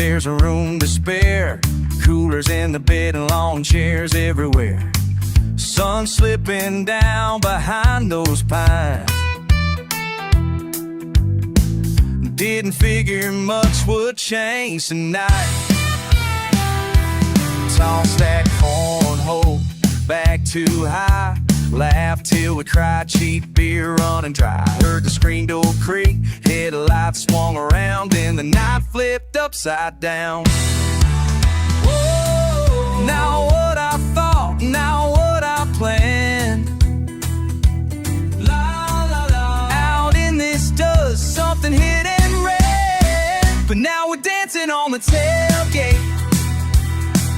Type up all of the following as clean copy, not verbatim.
there's a room to spare. Coolers in the bed and lawn chairs everywhere. Sun slipping down behind those pines. Didn't figure much would change tonight. Toss that cornhole back too high. Laughed till we cried, cheap beer running dry. Heard the screen door creak, headlights swung around, then the night flipped upside down. Whoa. Now what I thought, now what I planned. La la la. Out in this dust, something hit and ran. But now we're dancing on the tailgate.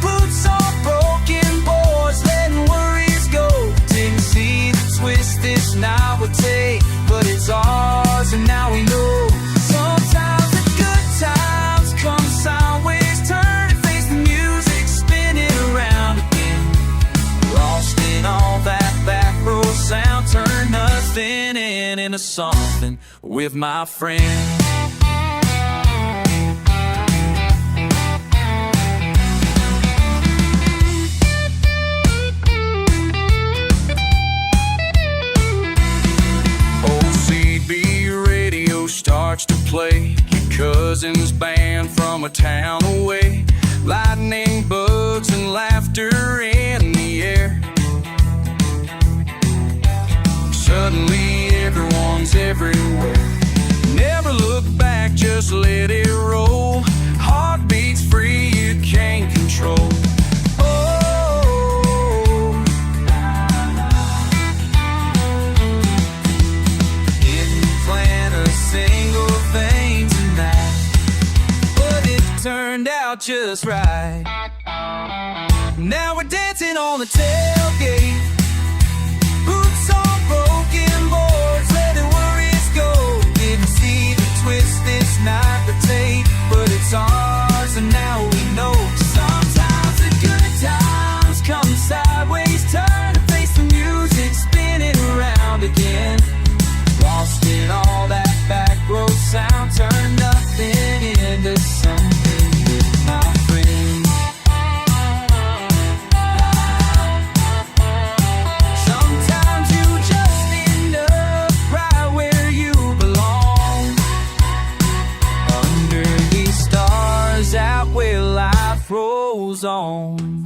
Boots on broken boards, letting worries go. Didn't see the twist this night would take, but it's ours and now we know. Sometimes the good times come sideways, turn and face the music, spinning around again. Lost in all that backroad sound, turn nothing into something with my friend. Starts to play your cousin's band from a town away. Lightning bugs and laughter in the air. Suddenly everyone's everywhere. Never look back, just let it roll. Heartbeats free, you can't control. Turned out just right. Now we're dancing on the tailgate. Boots on broken boards, letting worries go. Didn't see the twist this night would take, but it's ours and now we know. Sometimes the good times come sideways, turn to face the music, spinning around again. Lost in all that back road sound, turn nothing into something. Rolls on.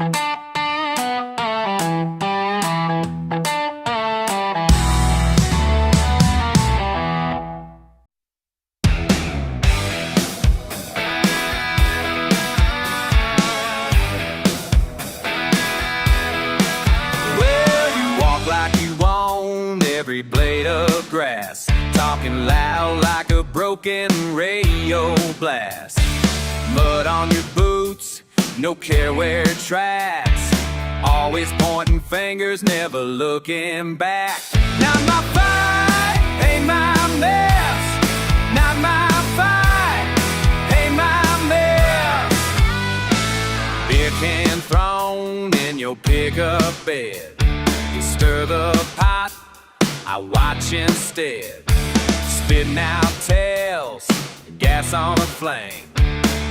Every blade of grass, talking loud like a broken radio blast. Mud on your boots, no care where tracks. Always pointing fingers, never looking back. Not my fight, ain't my mess. Not my fight, ain't my mess. Beer can thrown in your pickup bed. You stir the pot, I watch instead. Spitting out tails, gas on a flame.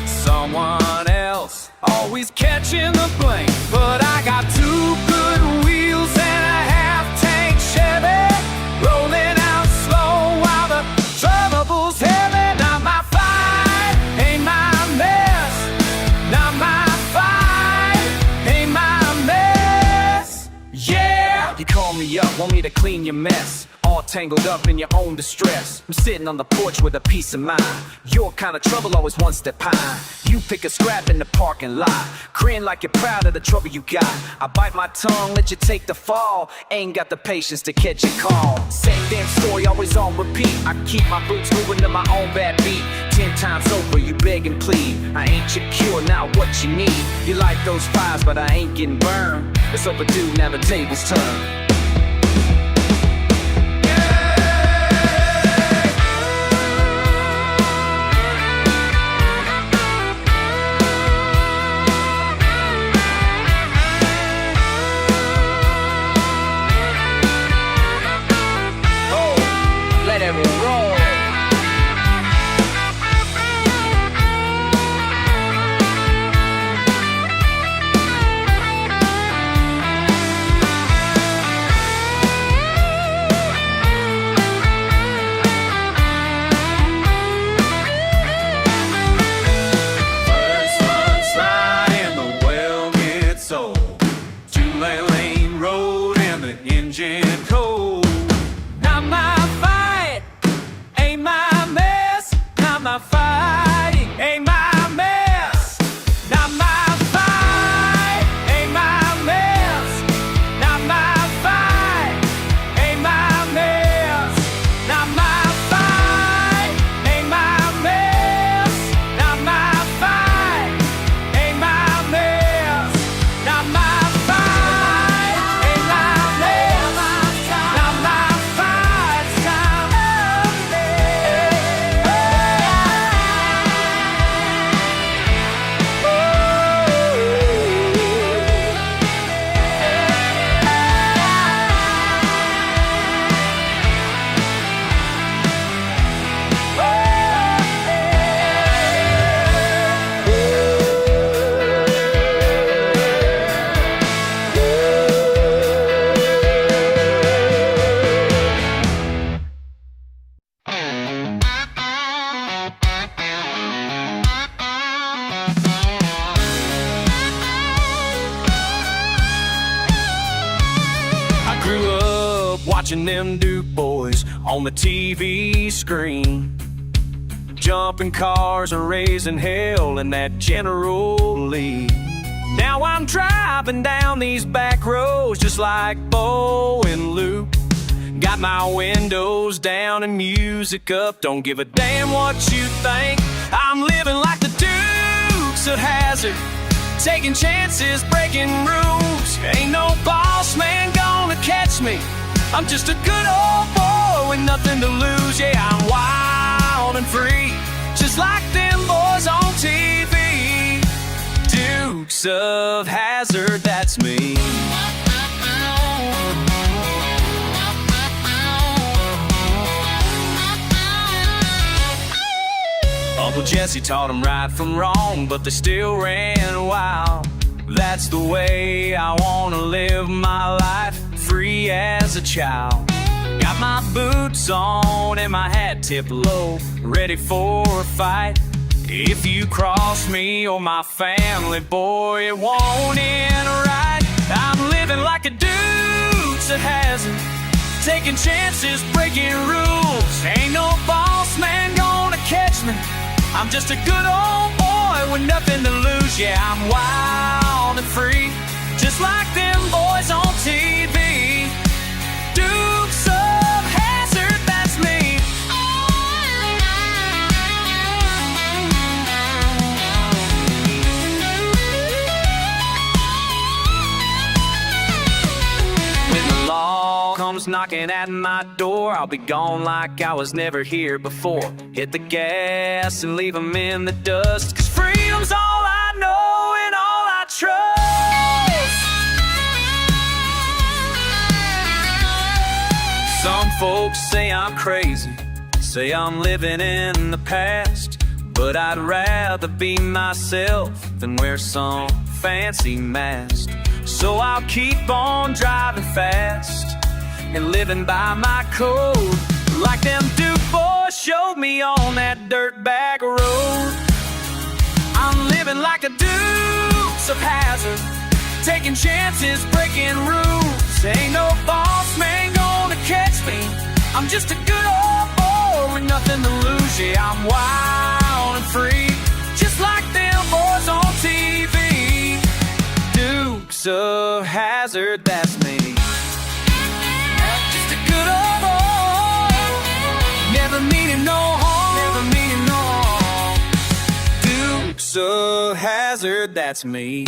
Someone else always catching the blame. But I got two good wheels and a half-tank Chevy, rolling out slow while the trouble's heavy. Not my fight, ain't my mess. Not my fight, ain't my mess. Yeah, you call me up, want me to clean your mess. All tangled up in your own distress. I'm sitting on the porch with a peace of mind. Your kind of trouble always one step high. You pick a scrap in the parking lot, grin like you're proud of the trouble you got. I bite my tongue, let you take the fall. Ain't got the patience to catch a call. Same damn story, always on repeat. I keep my boots moving to my own bad beat. 10 times over, you beg and plead. I ain't your cure, now what you need. You light those fires, but I ain't getting burned. It's overdue, now the tables turn. watching them Duke boys on the TV screen. Jumping cars are raising hell in that General Lee. Now I'm driving down these back roads just like Bo and Luke. Got my windows down and music up, don't give a damn what you think. I'm living like the Dukes of Hazzard, taking chances, breaking rules. Ain't no boss man gonna catch me, I'm just a good old boy with nothing to lose. Yeah, I'm wild and free, just like them boys on TV. Dukes of Hazzard, that's me. Uncle Jesse taught them right from wrong, but they still ran wild. That's the way I wanna live my life, free as a child. Got my boots on and my hat tipped low, ready for a fight. If you cross me or my family, boy, it won't end right. I'm living like a Dukes of Hazzard, taking chances, breaking rules. Ain't no boss man gonna catch me, I'm just a good old boy with nothing to lose. Yeah, I'm wild and free, just like them boys on TV. Dukes of Hazzard, that's me. When the law comes knocking at my door, I'll be gone like I was never here before. Hit the gas and leave them in the dust, 'cause freedom's all I know and all I trust. Some folks say I'm crazy, say I'm living in the past, but I'd rather be myself than wear some fancy mask. So I'll keep on driving fast and living by my code, like them Duke boys showed me on that dirt back road. I'm living like a Dukes of Hazzard, taking chances, breaking rules. Ain't no boss man gonna catch me, I'm just a good old boy with nothing to lose. Yeah, I'm wild and free, just like them boys on TV. Dukes of Hazzard, that's me. Just a good old boy, never meaning no harm, never meaning no harm. Dukes of Hazzard, that's me.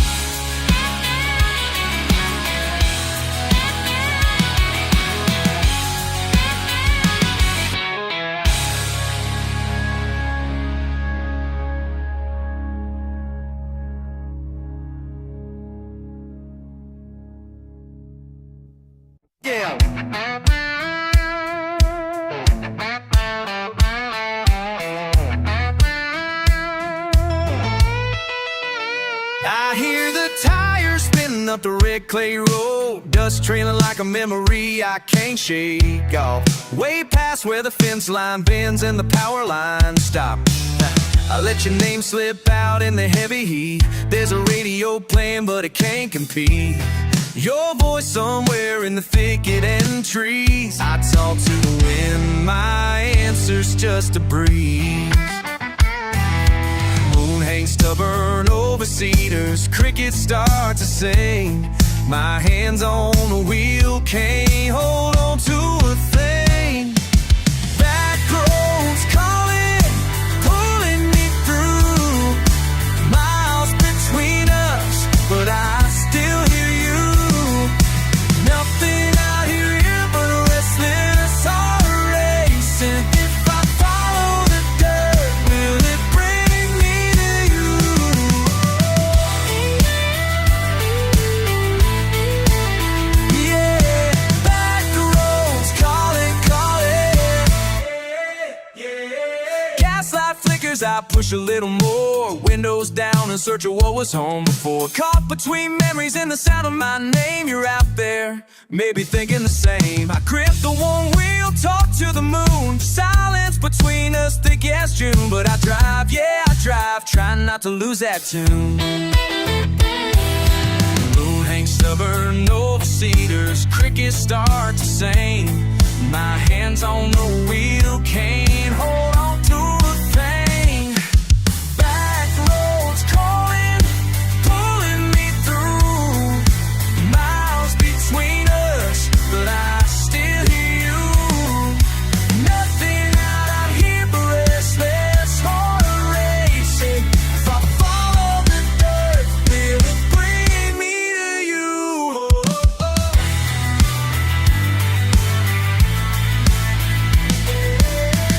Yeah. I hear the tires spinning up the red clay road, dust trailing like a memory I can't shake off. Way past where the fence line bends and the power line stop. I let your name slip out in the heavy heat. There's a radio playing, but it can't compete. Your voice somewhere in the thicket and trees. I talk to the wind, my answer's just a breeze. Moon hangs stubborn over cedars, crickets start to sing. My hands on the wheel can't hold on to a thing. Backroads calling, pulling me through. Miles between us, but I still hear you. Nothing out here but a restless heart racing. If I follow the dirt, will it bring me to you? Yeah, back the roads, calling, calling. Yeah. Gaslight flickers, I push a little more. Windows down in search of what was home before. Caught between memories and the sound of my name. You're out there, maybe thinking the same. I grip the one wheel, talk to the moon. Silence between us, thick as June. But I drive, yeah, I drive, trying not to lose that tune. The moon hangs stubborn over cedars, crickets start to sing. My hands on the wheel, can't hold on to a thing. Back roads calling, pulling me through. Miles between us, but I still hear you. Nothing out, I'm here but restless, heart racing. If I follow the dirt, will it bring me to you?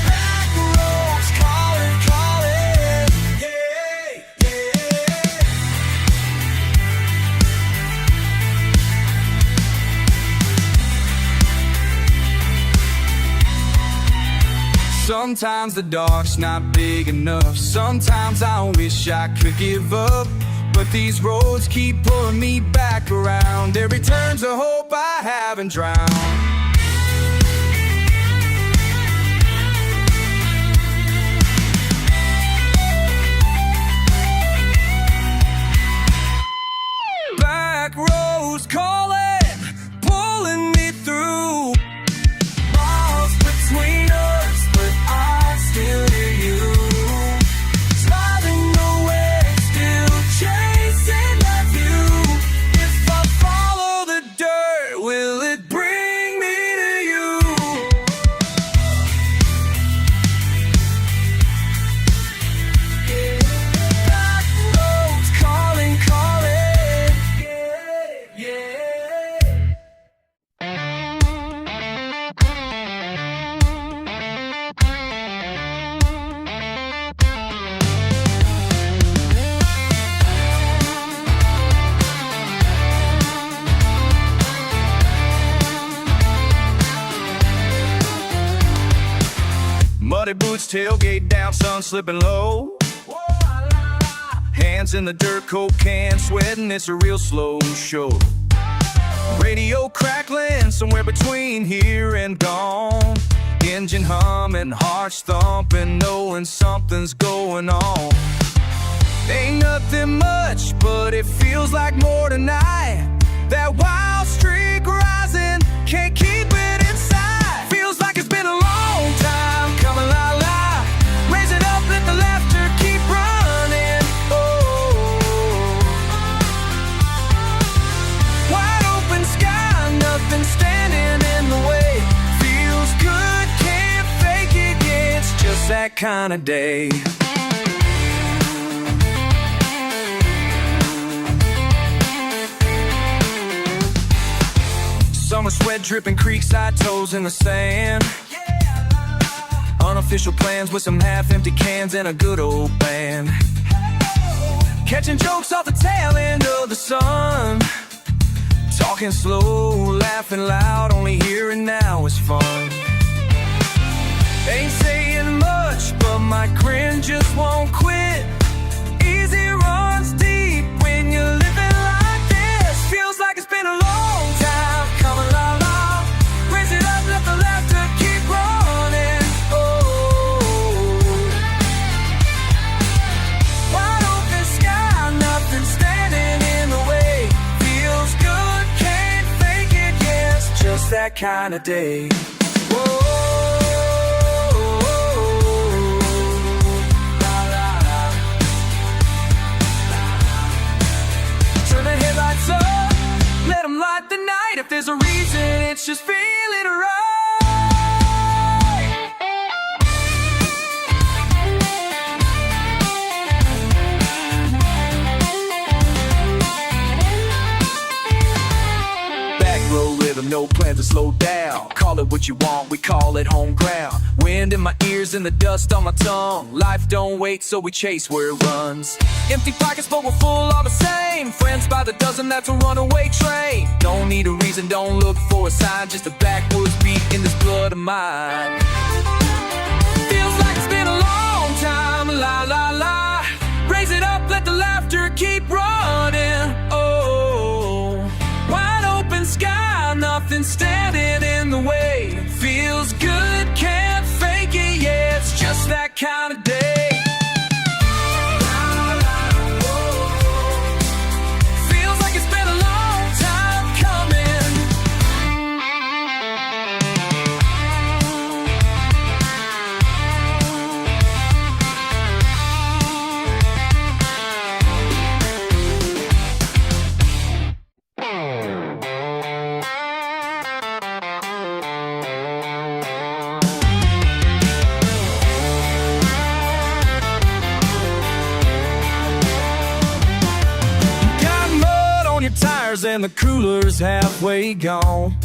Back roads calling, calling, yeah, yeah. Sometimes the dark's not big enough. Sometimes I wish I could give up, but these roads keep pulling me back around. Every turn's a hope I haven't drowned. Back roads calling, pulling me through. Miles between us, but I still hear you. Driving away, still chasing that view. If I follow the dirt, will it bring me to you? Back roads calling, calling, yeah, yeah. Muddy boots, tailgate down, sun slipping low. Hands in the dirt, coke can, sweating, it's a real slow show. Radio crackling, somewhere between here and gone. Engine humming, hearts thumping, knowing something's going on. Ain't nothing much, but it feels like more tonight. That wild streak rising, can't keep it inside. Feels like it's been a long time coming, la la. Raise it up, let the laughter keep running. Oh, wide open sky, nothing standing in the way. Feels good, can't fake it, yeah, it's just that kind of day. Summer sweat dripping, creekside toes in the sand. Unofficial plans with some half-empty cans and a good old band. Catching jokes off the tail end of the sun. Talking slow, laughing loud, only here and now is fun. Ain't saying much, but my grin just won't quit. Easy runs deep when you're living like this. Feels like it's been a long time coming, la la. Raise it up, let the laughter keep running. Oh, wide open sky, nothing standing in the way. Feels good, can't fake it, yes, just that kind of day. Whoa. Let them light the night. If there's a reason, it's just feeling right. Back road rhythm, no plan to slow down. Call it what you want, we call it home ground. Wind in my ears and the dust on my tongue. Life don't wait, so we chase where it runs. Empty pockets, but we're full all the same. Friends by the dozen, that's a runaway train. Don't need a reason, don't look for a sign. Just a backwoods beat in this blood of mine. Feels like it's been a long time, la la la. Raise it up, let the laughter keep running. Oh, wide open sky, nothing standing in the way. Feels good, can't fake it, yeah, it's just that kind of day. tires and the cooler's halfway gone.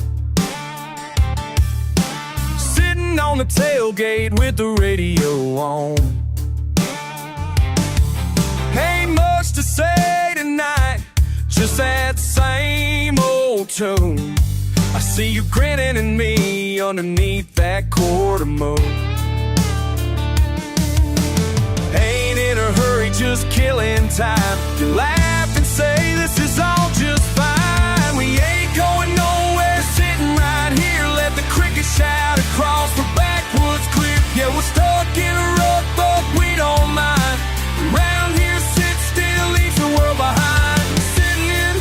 Sitting on the tailgate with the radio on. Ain't much to say tonight, just that same old tune. I see you grinning at me underneath that quarter moon. Ain't in a hurry, just killing time. You laugh and say this is all just fine. We ain't going nowhere, sitting right here. Let the crickets shout across the backwoods clear. Yeah, we're stuck in a rut, but we don't mind. Around here, sit still, leaves the world behind. Sitting in,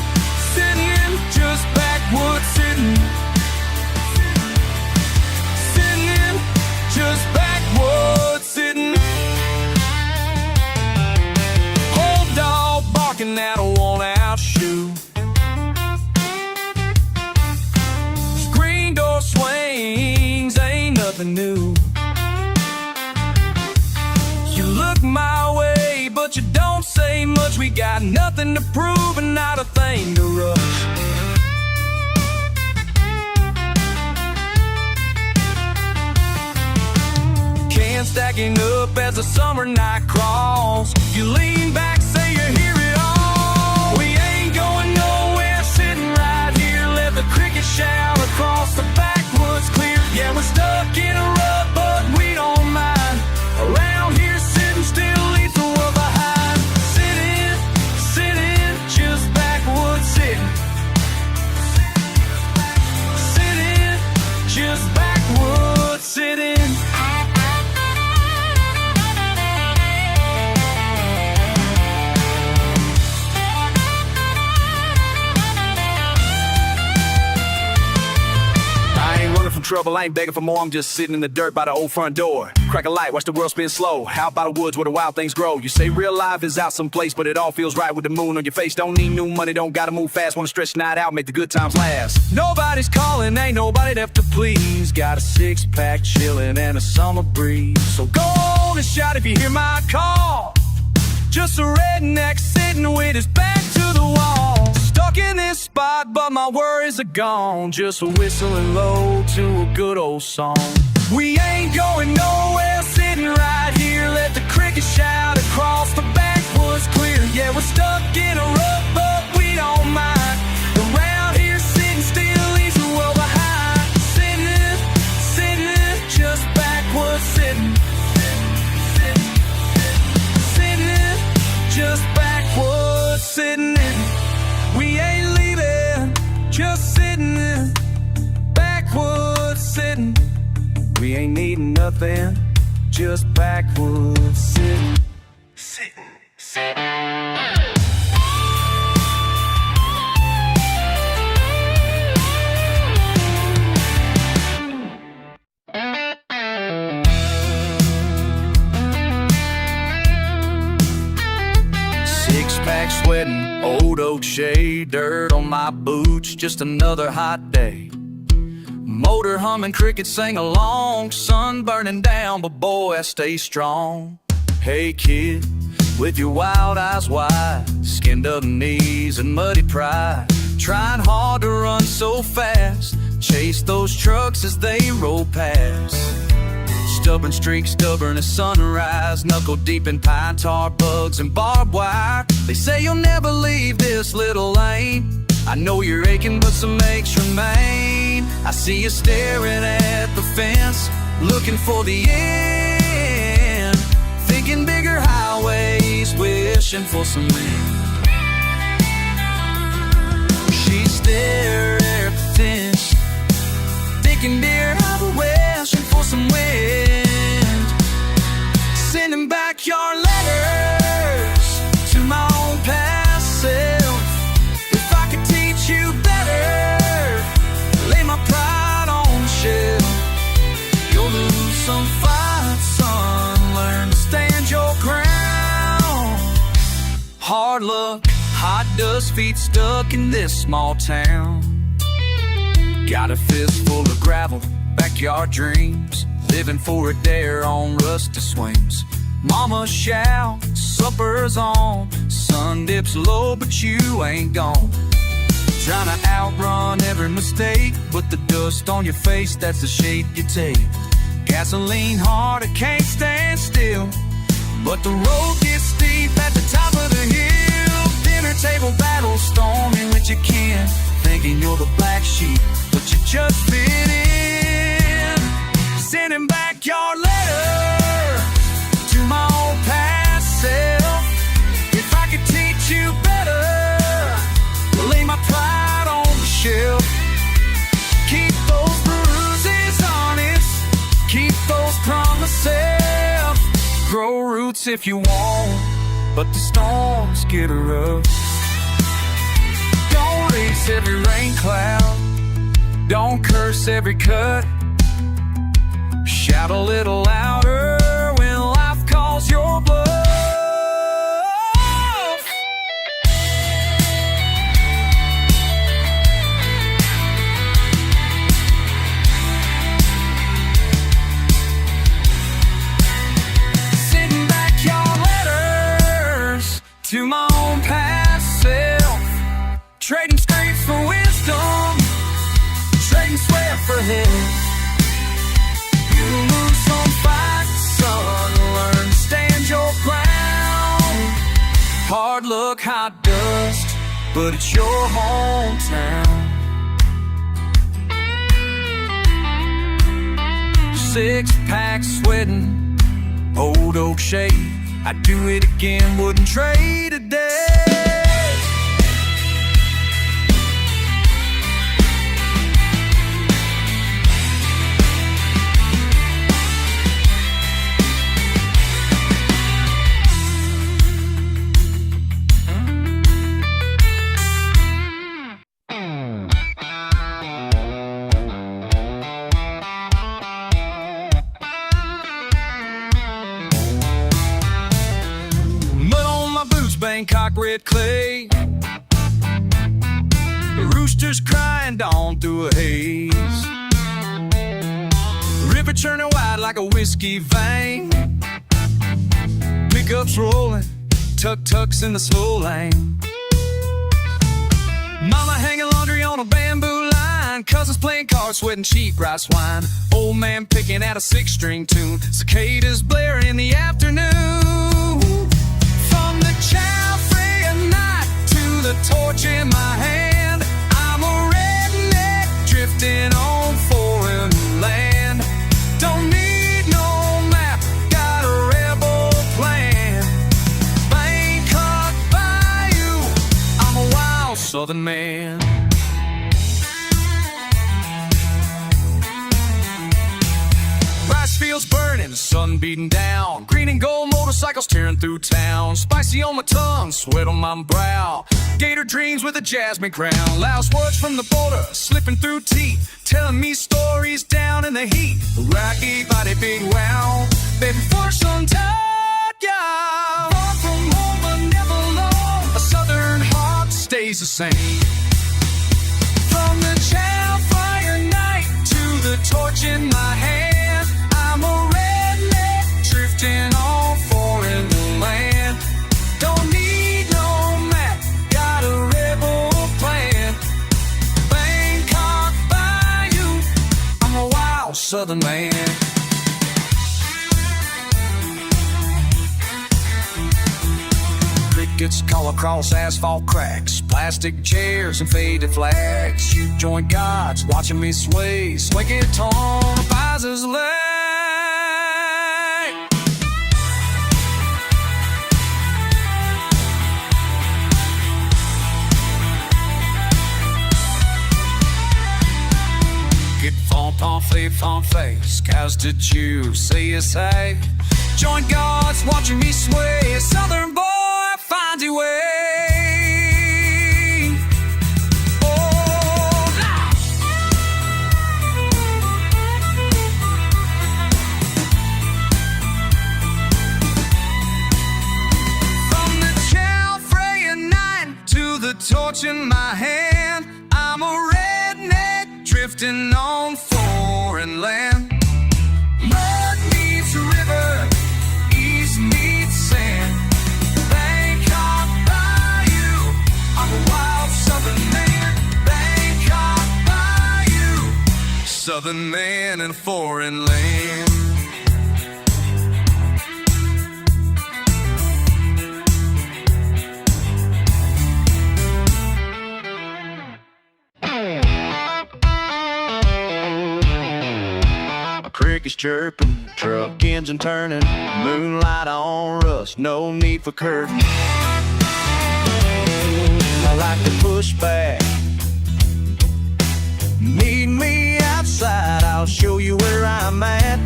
just backwoods sitting. Sitting in, just backwoods sitting. Old dog barking at a worn-out shoe. Screen door swings, ain't nothing new. You look my way, but you don't say much. We got nothing to prove and not a thing to rush. Cans stacking up as the summer night crawls. You lean back, say you hear it all. We ain't going nowhere, sitting right here. Let the crickets shout across the backwoods clear. Yeah, we're stuck in a rut, but we don't mind. Around here, sitting still leaves the world behind. Sitting, just backwoods sitting. Sitting, just backwoods sitting. Trouble, I ain't begging for more, I'm just sitting in the dirt by the old front door. Crack a light, watch the world spin slow. Out by the woods where the wild things grow. You say real life is out someplace, but it all feels right with the moon on your face. Don't need new money, don't gotta move fast. Wanna stretch the night out, make the good times last. Nobody's calling, ain't nobody left to please. Got a six-pack chillin' and a summer breeze. So go on and shout if you hear my call. Just a redneck sitting with his back to the wall. Stuck in this spot, but my worries are gone. Just whistling low to a good old song. We ain't going nowhere, sitting right here. Let the crickets shout across the backwoods clear. Yeah, we're stuck in a rut, but we don't mind. Around here, sitting still leaves the world behind. Sitting, just backwoods sitting. Sitting, just backwoods sitting. We ain't leaving, just sitting in, backwoods sitting. We ain't needing nothing, just backwoods sitting. Sitting. Six-pack sweating, old oak shade, dirt on my boots, just another hot day. Motor humming, crickets sing along, sun burning down, but boy, I stay strong. Hey kid, with your wild eyes wide, skinned to the knees and muddy pride, trying hard to run so fast, chase those trucks as they roll past. Stubborn streak, stubborn as sunrise, knuckle deep in pine tar, bugs and barbed wire. They say you'll never leave this little lane. I know you're aching, but some aches remain. I see you staring at the fence, looking for the end, thinking bigger highways, wishing for some wind. She's staring at the fence, thinking bigger highways, wishing for some wind. Sending back your letters to my own past self. If I could teach you better, lay my pride on the shelf. You'll lose some fights, son, learn to stand your ground. Hard luck, hot dust, feet stuck in this small town. Got a fistful of gravel, backyard dreams, living for a dare on rusty swings. Mama shouts, supper's on, sun dips low, but you ain't gone. Trying to outrun every mistake, but the dust on your face, that's the shape you take. Gasoline hard, it can't stand still, but the road gets steep at the top of the hill. Dinner table battle, storming which you can, thinking you're the black sheep, but you just fit in. Sending backyard letter to my old past self. If I could teach you better, lay my pride on the shelf. Keep those bruises honest, keep those promises. Grow roots if you want, but the storms get rough. Don't race every rain cloud, don't curse every cut. Shout a little louder when life calls your bluff. Sitting back your letters to my own past self. Trading scrapes for wisdom, trading sweat for his. You lose some fights, son, learn to stand your ground. Hard luck, hot dust, but it's your hometown. 6-pack sweating, old oak shade. I'd do it again, wouldn't trade a day. Bangkok red clay, the roosters crying dawn through a haze. River churning wide like a whiskey vein. Pickups rolling, tuk-tuks in the slow lane. Mama hanging laundry on a bamboo line. Cousins playing cards, sweating cheap rice wine. Old man picking at a 6-string tune. Cicadas blaring in the afternoon. From the chow free at night to the torch in my hand, I'm a redneck drifting on foreign land. Don't need no map, got a rebel plan. Bangkok Bayou, I'm a wild southern man. Rice fields burning, the sun beating down. Green and gold motorcycles tearing through town. Spicy on my tongue, sweat on my brow. Gator dreams with a jasmine crown. Loud words from the border, slipping through teeth, telling me stories down in the heat. Rocky body, big wow. Baby, first on top, yeah. Far from home, but never alone. A southern heart stays the same. From the chow fire night to the torch in my hand, I'm a redneck drifting on foreign land. Don't need no map, got a rebel plan. Bangkok Bayou, I'm a wild southern man. Crickets call across asphalt cracks, plastic chairs and faded flags. You join gods watching me sway, swinging torn Pfizer's leg. Get fanfare, cows to chew, say you say. Join gods watching me sway, a southern boy finds your way. From the chow fraying night to the torch in my hand, I'm a redneck drifting on foreign land. Mud meets river, east meets sand. Bangkok Bayou, I'm a wild southern man. southern man in a foreign land. Creek is chirping, truck engine turning, moonlight on rust, no need for curtain. I like to push back. Meet me outside, I'll show you where I'm at.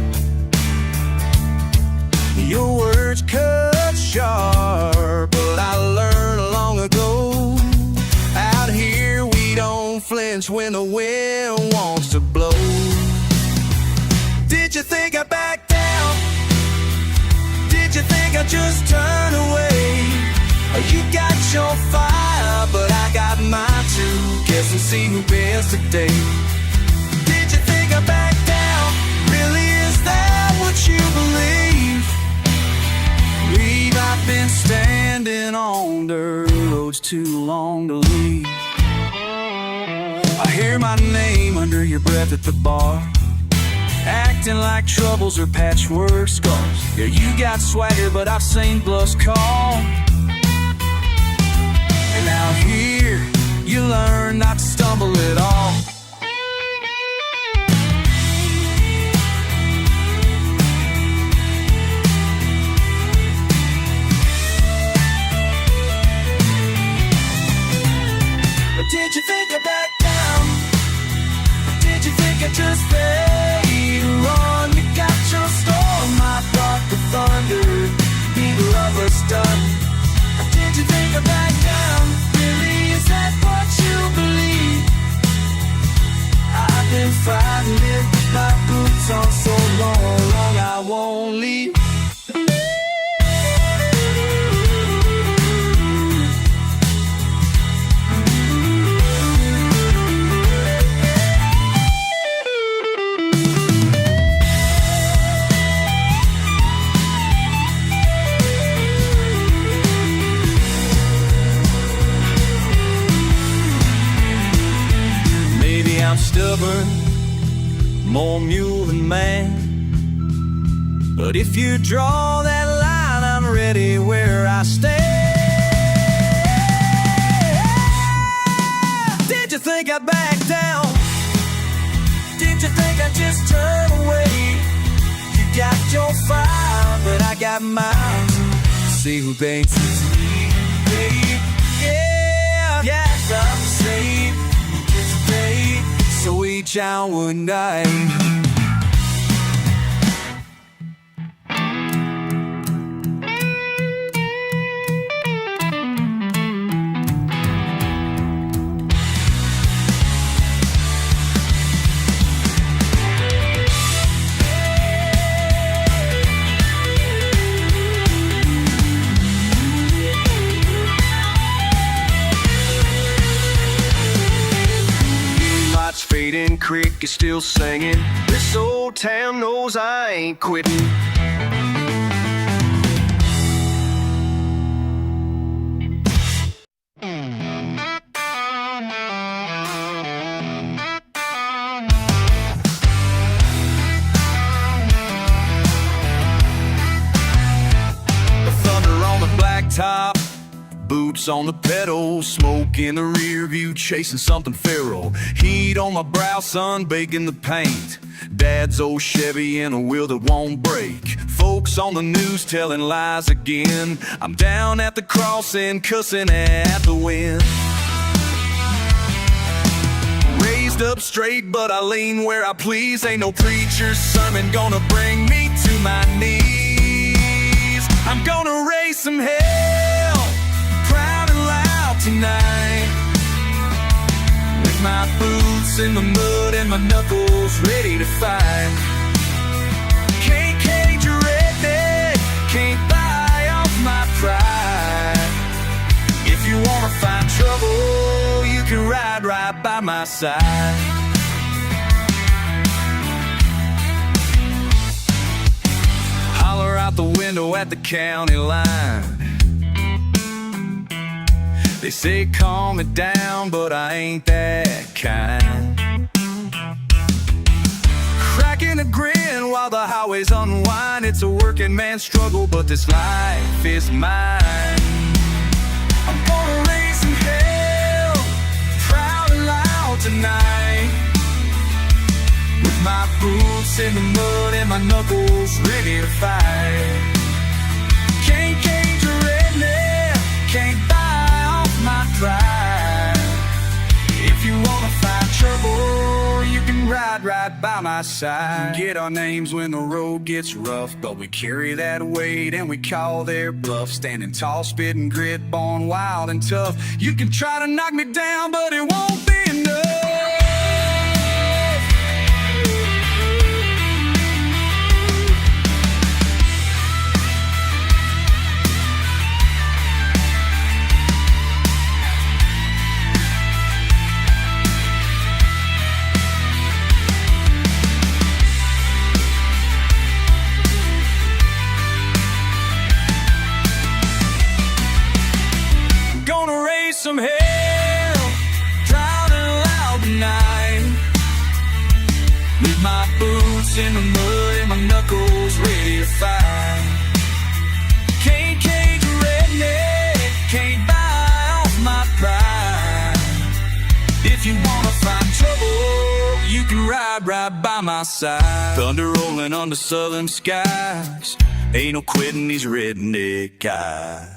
Your words cut sharp, but I learned long ago. Out here we don't flinch when the wind wants to blow. Did you think I backed down? Did you think I just turned away? You got your fire, but I got mine too. Guess we'll see who wins today. Did you think I backed down? Really, is that what you believe? I've been standing on dirt roads too long to leave. I hear my name under your breath at the bar, acting like troubles or patchwork scars. Yeah, you got swagger, but I've seen bluffs call. And out here, you learn not to stumble at all. Did you think I backed down? Did you think I just fade or run? You got your storm, I thought the thunder, neither of us done. Did you think I backed down? Really, is that what you believe? I've been fighting it with my boots on so long, I won't leave. I'm stubborn, more mule than man. But if you draw that line, I'm ready where I stand. Did you think I backed down? Did you think I just turned away? You got your fire, but I got mine. See who thinks it's me, babe. Yeah, yes, I'm the same. So each hour night. Fading creek is still singing. This old town knows I ain't quitting. The thunder on the blacktop, boots on the pedal, smoke in the rear view, chasing something feral. Heat on my brow, sun baking the paint. Dad's old Chevy in a wheel that won't break. Folks on the news telling lies again. I'm down at the crossing, cussing at the wind. Raised up straight, but I lean where I please. Ain't no preacher's sermon gonna bring me to my knees. I'm gonna raise some hell, proud and loud tonight, with my boots in the mud and my knuckles ready to fight. Can't cage a redneck, can't buy off my pride. If you wanna find trouble, you can ride right by my side. Holler out the window at the county line. They say calm it down, but I ain't that kind. in a grin while the highways unwind. It's a working man's struggle, but this life is mine. I'm gonna raise some hell, proud and loud tonight, with my boots in the mud and my knuckles ready to fight. Can't cage a redneck, can't buy off my pride. If you wanna find trouble, you can ride right by my side. Get our names when the road gets rough, but we carry that weight and we call their bluff. Standing tall, spitting grit, born wild and tough. You can try to knock me down, but it won't be enough. Some hell, drowning loud tonight, with my boots in the mud and my knuckles ready to fight. Can't cage a redneck, can't buy off my pride. If you wanna find trouble, you can ride right by my side. Thunder rolling under southern skies, ain't no quitting these redneck guys.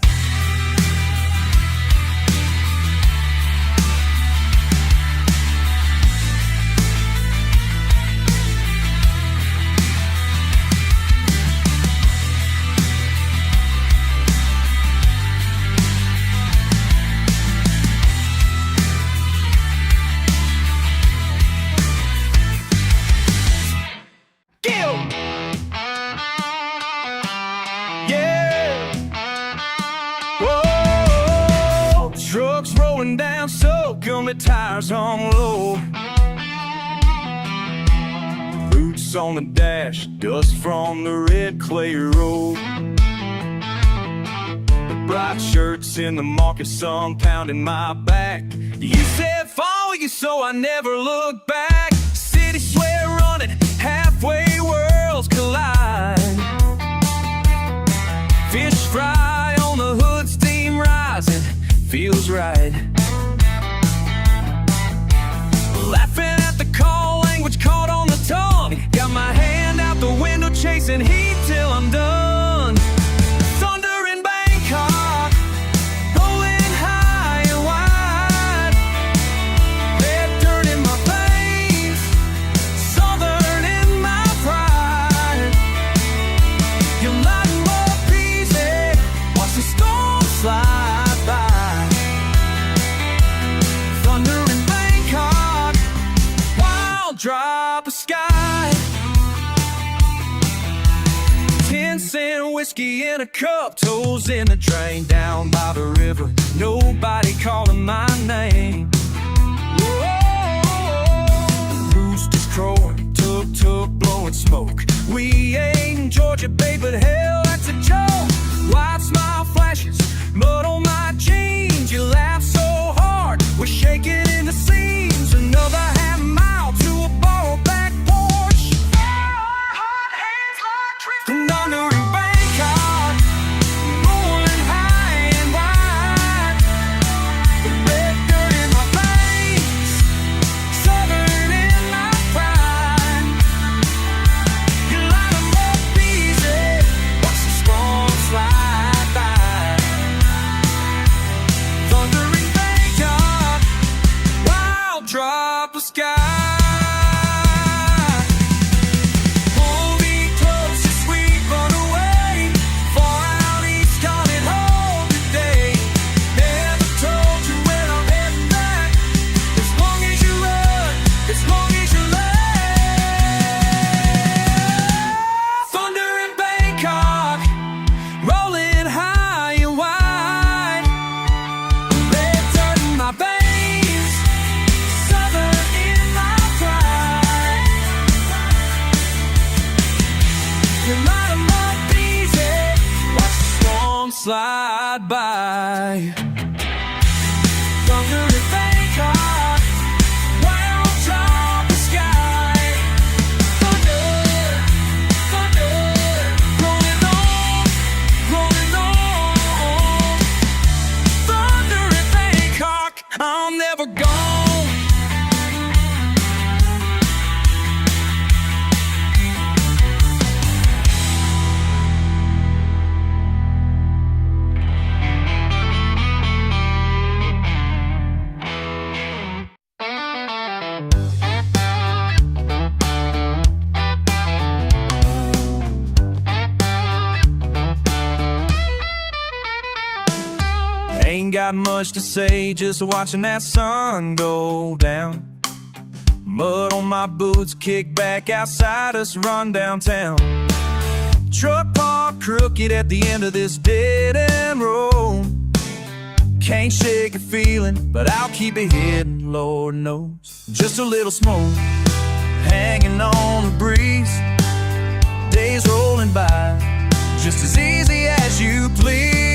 Trucks rolling down, so gummy tires on low. Boots on the dash, dust from the red clay road. The bright shirts in the market sun pounding my back. You said follow you, so I never look back. City sweat running, halfway worlds collide. Fish fry on the hood, steam rising, feels right. Laughing at the call, language caught on the tongue. Got my hand out the window, chasing heat till I'm done. Thunder in Bangkok, rolling high and wide. Red dirt in my veins, southern in my pride. You light 'em up easy, watch the storm slide by. Drop of sky, 10-cent whiskey in a cup, toes in the drain, down by the river, nobody calling my name. Roosters crowing, tuk-tuk blowing smoke. We ain't in Georgia, babe, but hell, that's a joke. White smile flashes, mud on my jeans. You laugh so hard, we're shaking in the seams. Another half mile to a borrowed back porch. Hot hands like trees. Thunder in Bangkok, rolling high and wide. The red dirt in my veins, southern in my pride. You light 'em up easy, watch the storm slide by. Thunder in Bangkok, wild drop of sky. Hold me close, as we run away, far out east, coming home today. Never told you where I'm heading back. As long as you run, as long as you laugh. Thunder in Bangkok, rolling high and wide. Red dirt in my veins, southern in my pride. You light 'em up easy, watch the storm slide by. Thunder in Bangkok, wild drop of sky. Thunder. I'm never gone. Ain't got much to say, just watching that sun go down. Mud on my boots, kick back outside us, run downtown. Truck parked crooked at the end of this dead-end road. Can't shake a feeling, but I'll keep it hidden, Lord knows. Just a little smoke, hanging on the breeze. Days rolling by, just as easy as you please.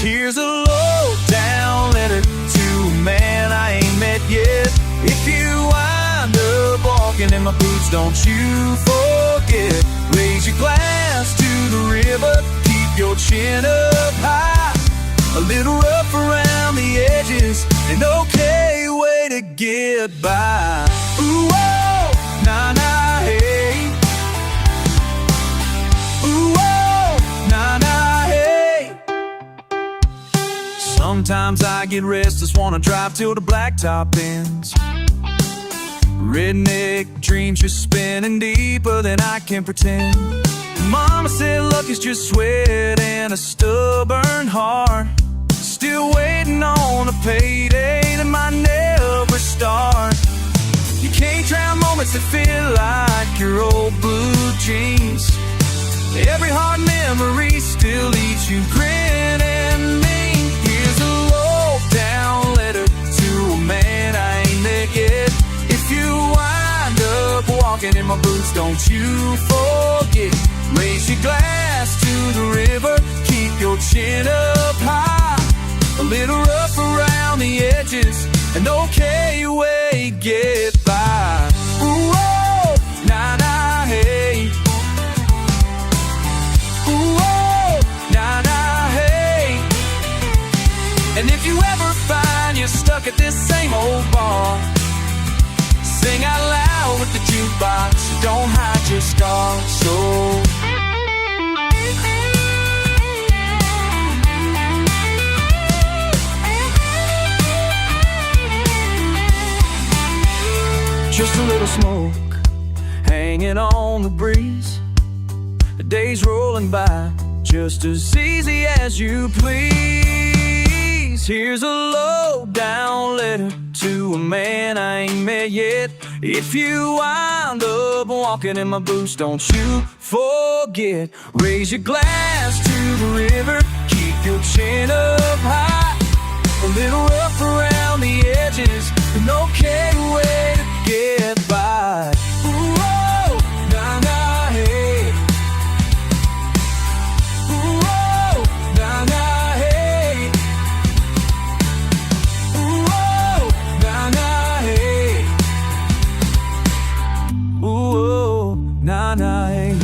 Here's a low-down letter to a man I ain't met yet. If you wind up walking in my boots, don't you forget. Raise your glass to the river, keep your chin up high. A little rough around the edges, an okay way to get by. Ooh, oh, nah, nah, hey. Ooh, oh, nah, nah, hey. Sometimes I get restless, wanna drive till the blacktop ends. Redneck dreams just spinning deeper than I can pretend. Mama said luck is just sweat and a stubborn heart. Still waiting on a payday that might never start. You can't drown moments that feel like your old blue jeans. Every hard memory still leaves you grinning mean. Here's a low-down letter to a man I ain't met yet. If you wind up walking in my boots, don't you forget. Raise your glass to the river, keep your chin up high. A little rough around the edges, an okay way to get by. Ooh, oh, nah, nah, hey. Ooh, oh, nah, nah, hey. And if you ever find you're stuck at this same old bar, sing out loud with the jukebox, don't hide your scars. So just a little smoke, hanging on the breeze. The days rolling by, just as easy as you please. Here's a low-down letter to a man I ain't met yet. If you wind up walking in my boots, don't you forget. Raise your glass to the river, keep your chin up high. A little rough around the edges, an okay way to get by. Ooh, oh, nah, nah, hey. Ooh, oh, nah, nah, hey. Ooh, oh, nah, nah, hey. Ooh, oh, nah, nah, hey.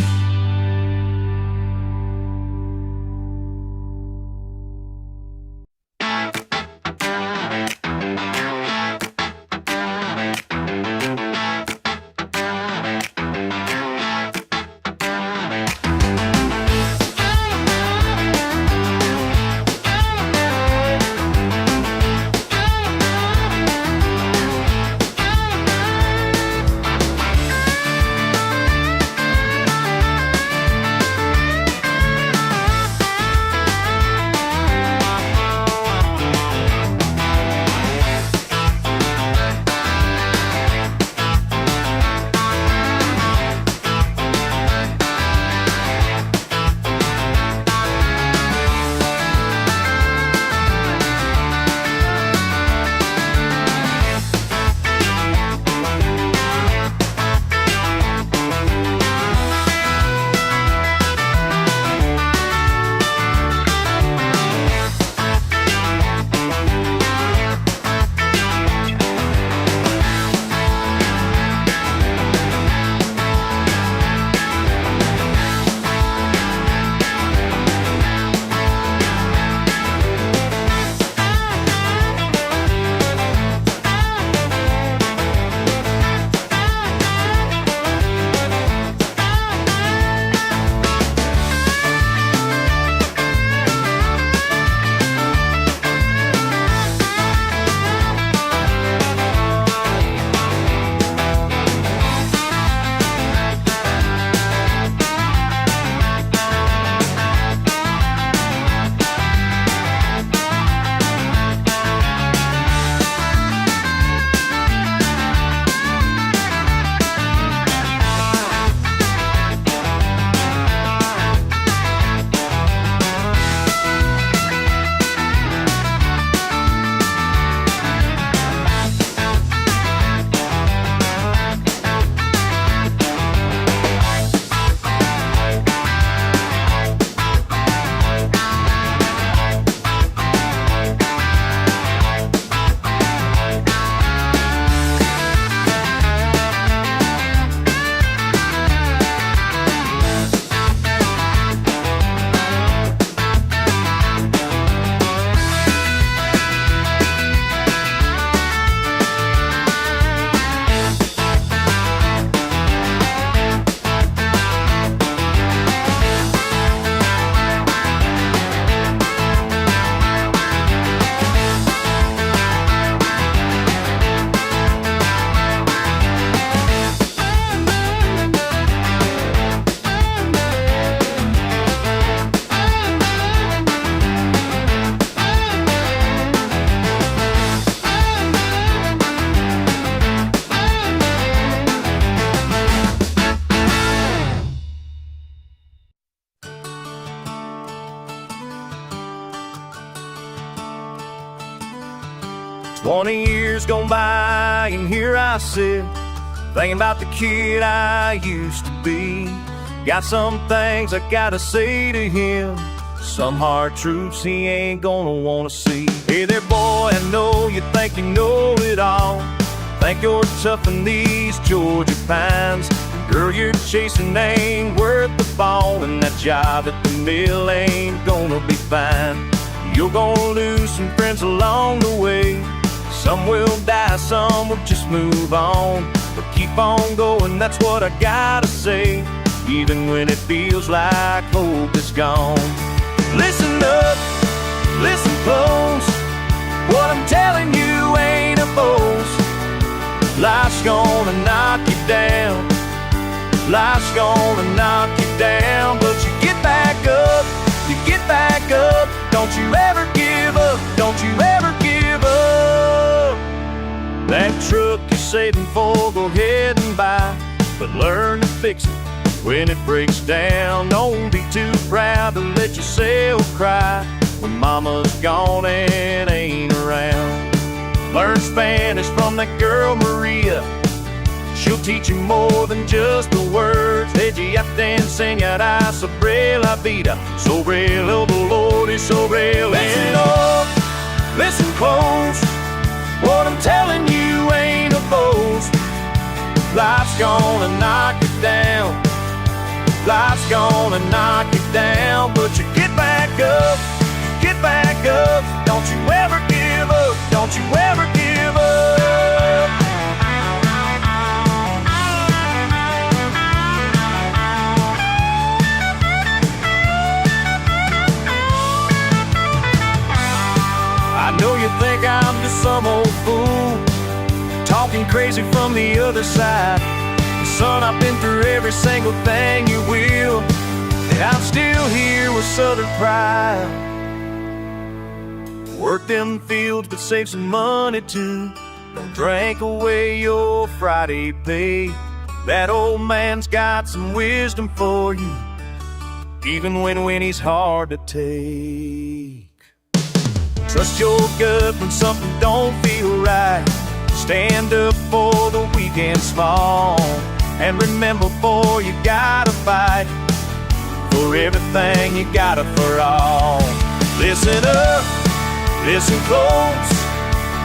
20 years gone by and here I sit, thinking about the kid I used to be. Got some things I gotta say to him, some hard truths he ain't gonna wanna see. Hey there boy, I know you think you know it all, think you're tough in these Georgia pines. Girl you're chasing ain't worth the ball, and that job at the mill ain't gonna be fine. You're gonna lose some friends along the way, some will die, some will just move on. But keep on going, that's what I gotta say, even when it feels like hope is gone. Listen up, listen close, what I'm telling you ain't a boast. Life's gonna knock you down, life's gonna knock you down, but you get back up, you get back up. Don't you ever give up, don't you ever give up. That truck you're saving for, go ahead and buy, but learn to fix it when it breaks down. Don't be too proud to let yourself cry when mama's gone and ain't around. Learn Spanish from that girl Maria, she'll teach you more than just the words. Ella te enseñará sobre la vida, sobre el dolor y sobre el... Listen up, listen close, what I'm telling you ain't a boast. Life's gonna knock you down, life's gonna knock you down, but you get back up, get back up. Don't you ever give up, don't you ever give up. I know you think I'm just some old fool, talking crazy from the other side. Son, I've been through every single thing you will, and I'm still here with Southern pride. Work them fields but save some money too, don't drink away your Friday pay. That old man's got some wisdom for you, even when he's hard to take. Trust your gut when something don't feel right, stand up for the weak and small, and remember boy, you gotta fight for everything, you gotta for all. Listen up, listen close,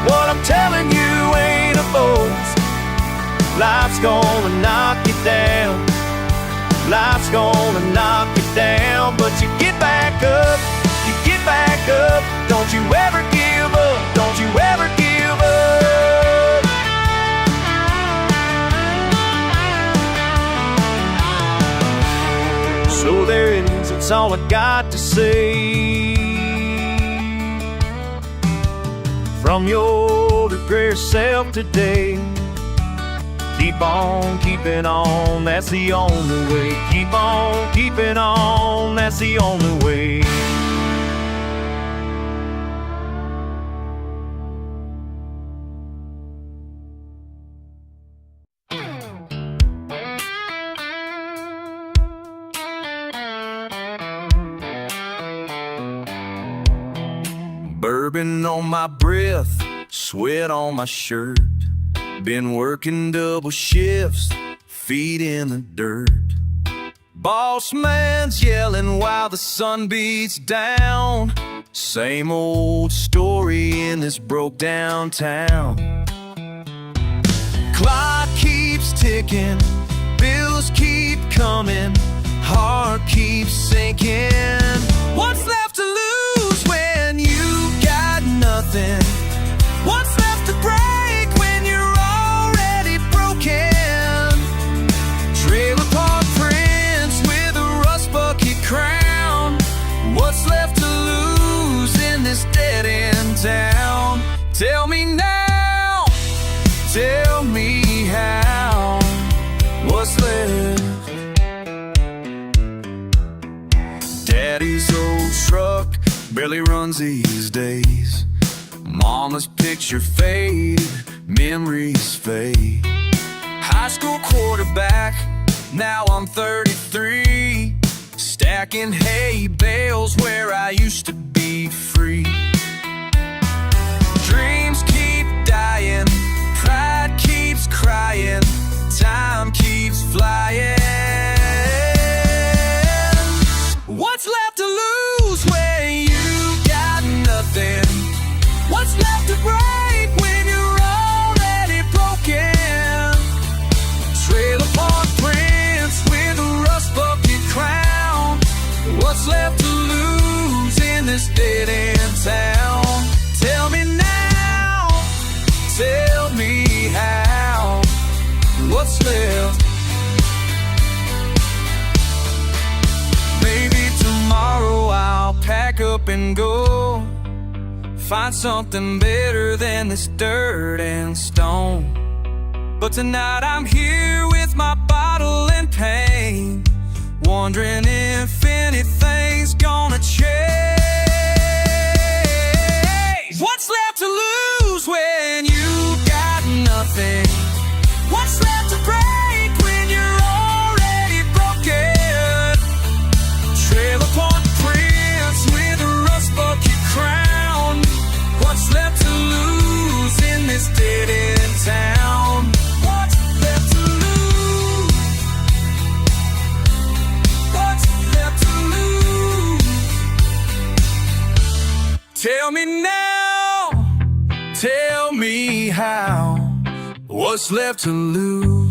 what I'm telling you ain't a boast. Life's gonna knock you down, life's gonna knock you down, but you get back up, you get back up. Don't you ever give up, don't you ever give up. So there it is, it's all I got to say. From your older grayer self today, keep on keeping on, that's the only way. Keep on keeping on, that's the only way. Bourbon on my breath, sweat on my shirt, been working double shifts, feet in the dirt. Boss man's yelling while the sun beats down, same old story in this broke down town. Clock keeps ticking, bills keep coming, heart keeps sinking. What's left to lose when you got nothing? What's left to break when you're already broken? Trailer park prince with a rust bucket crown. What's left to lose in this dead-end town? Tell me now, tell me how. What's left? Daddy's old truck barely runs these days. Mama's picture faded, memories fade. High school quarterback, now I'm 33, stacking hay bales where I used to be free. Dreams keep left. Maybe tomorrow I'll pack up and go, find something better than this dirt and stone. But tonight I'm here with my bottle and pain, wondering if anything's gonna change. What's left to lose when you've got nothing? What's left to break when you're already broken? Trailer park prints with a rust bucket crown. What's left to lose in this dead-end town? What's left to lose? What's left to lose? Tell me now, tell me how. What's left to lose?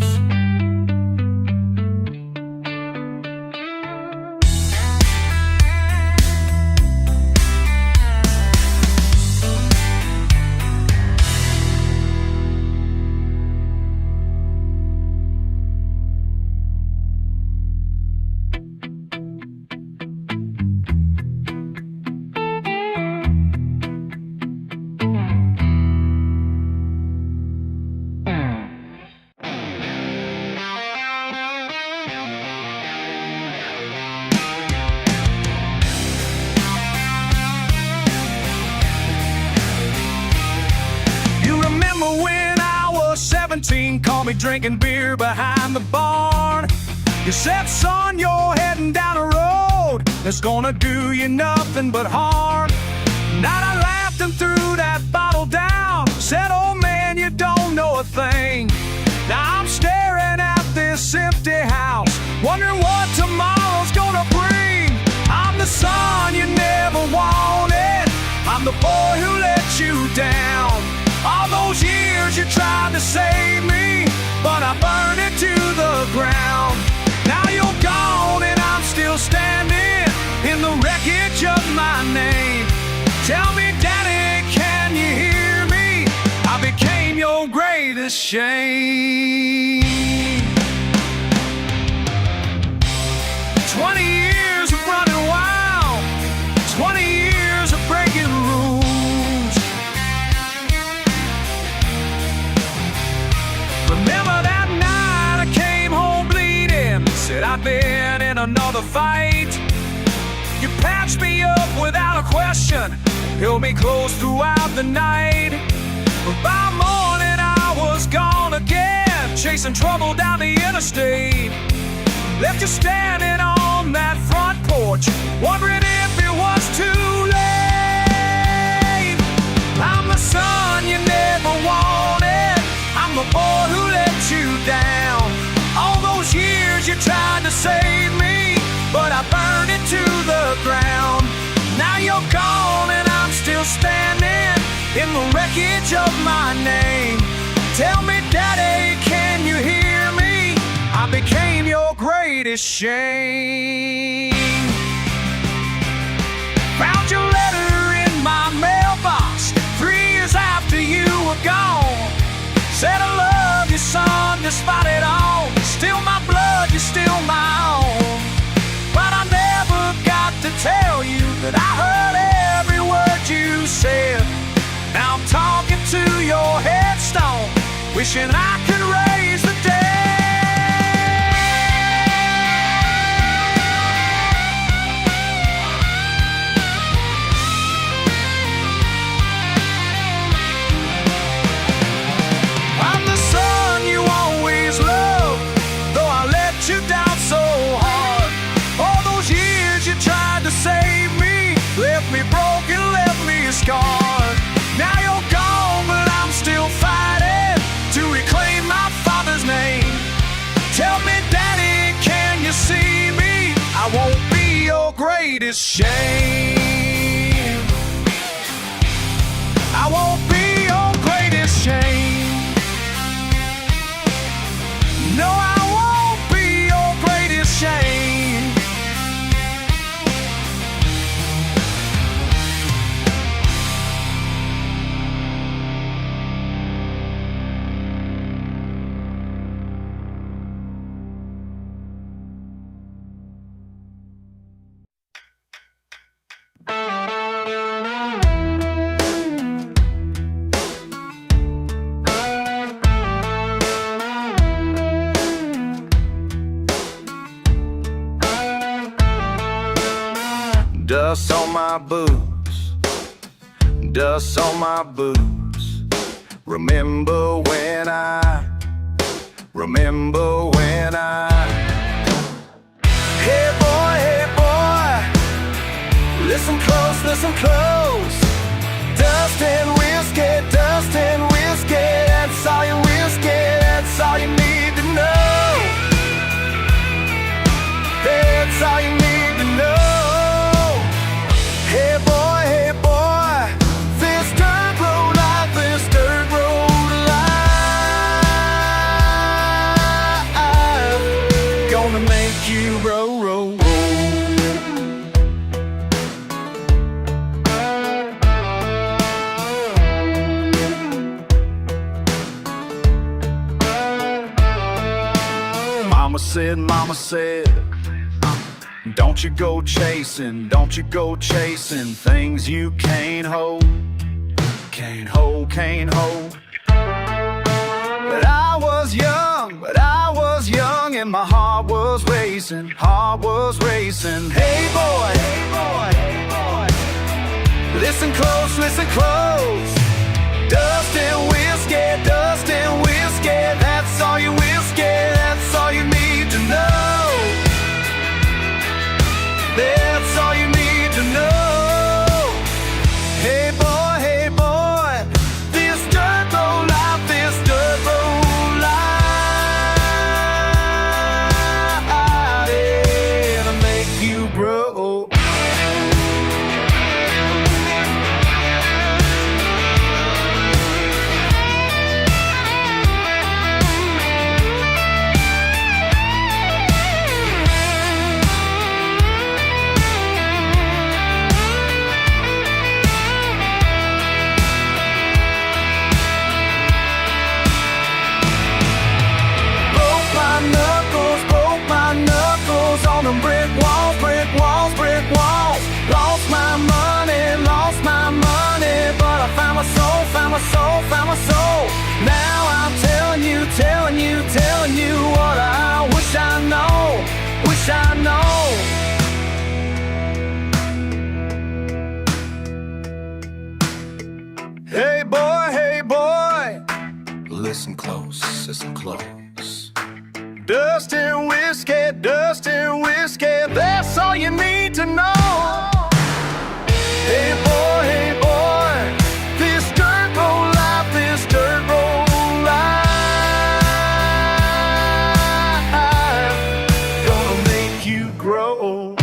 Call me drinking beer behind the barn. You said, son, you're heading down a road that's gonna do you nothing but harm. Night I laughed and threw that bottle down, said, oh man, you don't know a thing. Now I'm staring at this empty house, wondering what tomorrow's gonna bring. I'm the son you never wanted, I'm the boy who let you down. All those years you tried to save me, but I burned it to the ground. Now you're gone and I'm still standing in the wreckage of my name. Tell me, Daddy, can you hear me? I became your greatest shame. 20 years of running wild, 20 years of breaking rules. Remember that night I came home bleeding, said I'd been in another fight. You patched me up without a question, held me close throughout the night. But by morning I was gone again, chasing trouble down the interstate. Left you standing on that front porch, wondering if it was too late. I'm the son you never wanted, I'm the boy who let you down. All those years you tried to save me, but I burned it to the ground. Now you're gone and I'm still standing in the wreckage of my name. Tell me, Daddy, can you hear me? I became your greatest shame. Found your letter in my mailbox 3 years after you were gone. Said I love you, son, despite it all. You're still my blood, you're still my own. But I never got to tell you that I heard every word you said. Now I'm talking to your headstone, wishing I could raise the dead. I'm the son you always loved, though I let you down so hard. All those years you tried to save me, left me broken, left me scarred. Now you're gone, but I'm still fighting to reclaim my father's name. Tell me, Daddy, can you see me? I won't be your greatest shame. I won't be your greatest shame. No, I won't be your greatest shame. Dust on my boots, dust on my boots. Remember when I Hey boy, listen close, listen close. Dust and whiskey, dust and whiskey. That's all you whiskey, that's all you need to know. That's all you need to know. Hey boy, this dirt road life, this dirt road life gonna make you roll. Mama said, don't you go chasing things you can't hold. But I was young and my heart was racing. Hey boy, listen close, Dust and whiskey, that's all you whiskey, that's all you need to know. That's all you need to know. Hey boy, this dirt road life, this dirt road life, it'll make you grow. Brick walls. Lost my money, but I found my soul. Now I'm telling you what I wish I know. Hey boy, listen close. Dust and whiskey, that's all you need to know. Hey boy, this dirt road life, gonna make you grow.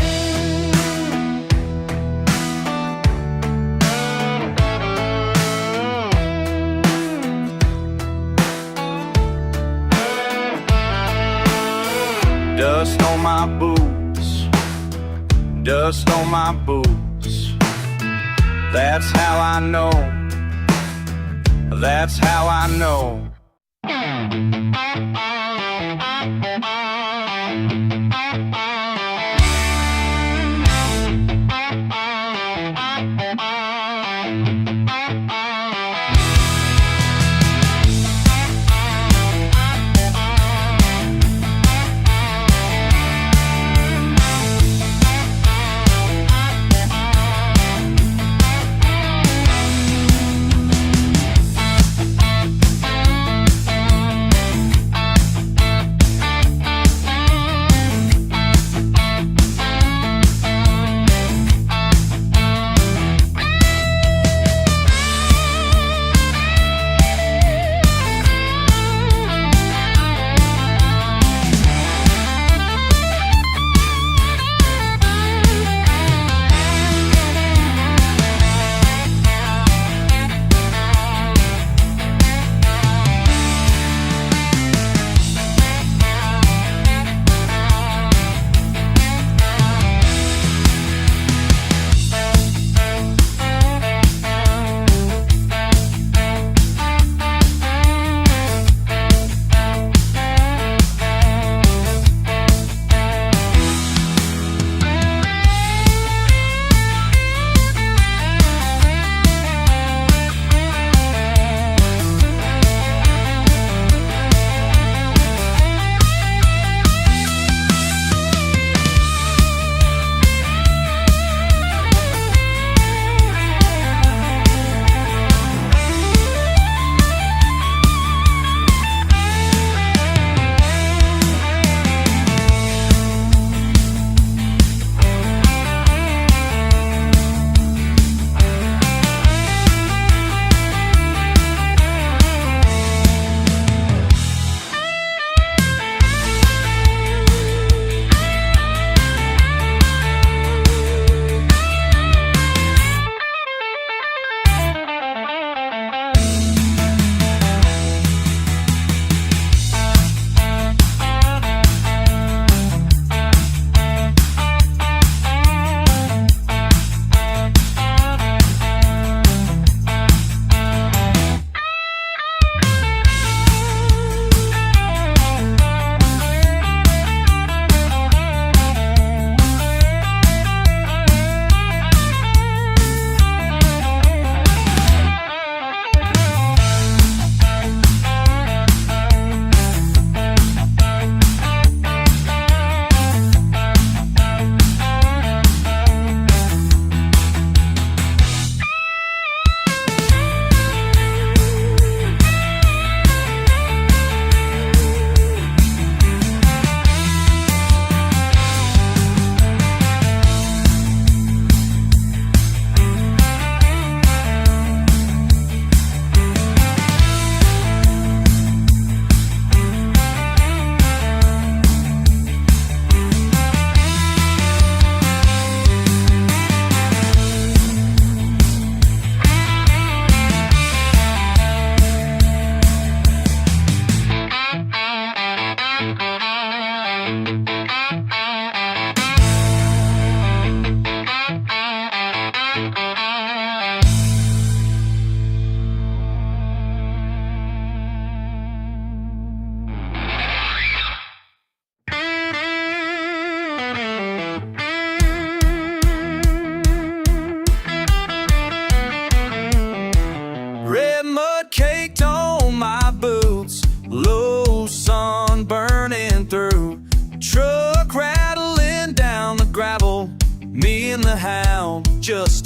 Dust on my boots, that's how I know.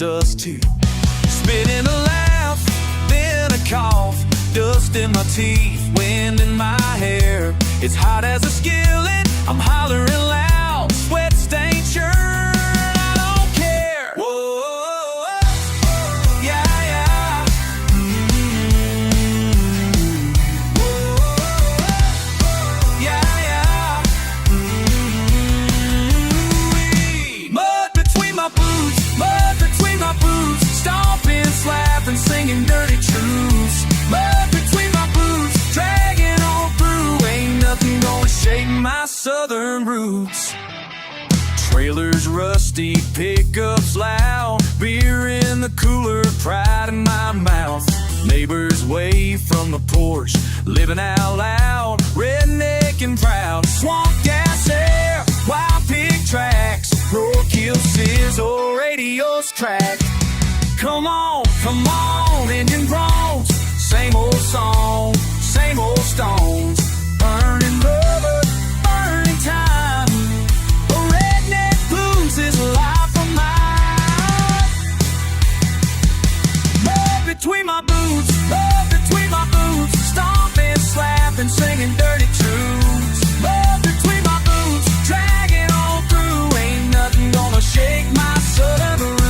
does too. Spitting a laugh, then a cough, dust in my teeth, wind in my hair. It's hot as a skillet, I'm hollering loud, sweat stained shirt, I don't care. Whoa, yeah, yeah. Whoa, yeah, yeah. Mud between my boots, mud between my boots, stomping, slapping, singing dirty truths. Mud between my boots, dragging on through, ain't nothing gonna shake my southern roots. Trailers rusty, pickups loud, beer in the cooler, pride in my mouth. Neighbors wave from the porch, living out loud, redneck and proud. Swamp gas air, wild pig tracks, roadkill sizzle, radio's track. Come on, engine groans, same old song, same old stones. Burning rubber, burning time, a redneck blues is life of mine. Mud between my boots, mud between my boots, stomping, slapping, singing dirty tunes. Mud between my boots, dragging on through, ain't nothing gonna shake my southern roots.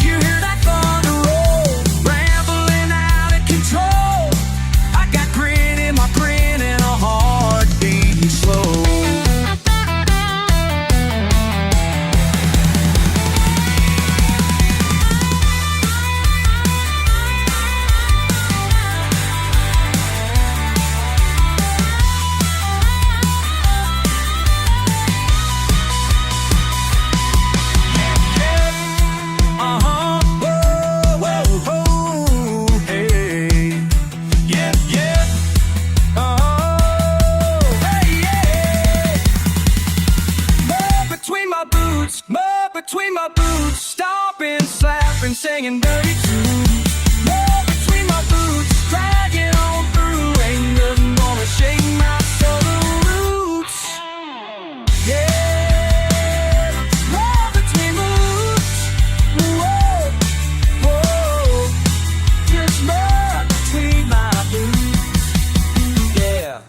You hear that thunder roll, rambling out of control. I got grin in my grin and a heart beating slow. Mud between my boots, stomping, slapping, singing dirty tunes. Mud between my boots, dragging on through, ain't nothing gonna shake my southern roots. Yeah, mud between my boots, whoa, whoa, just mud between my boots, yeah.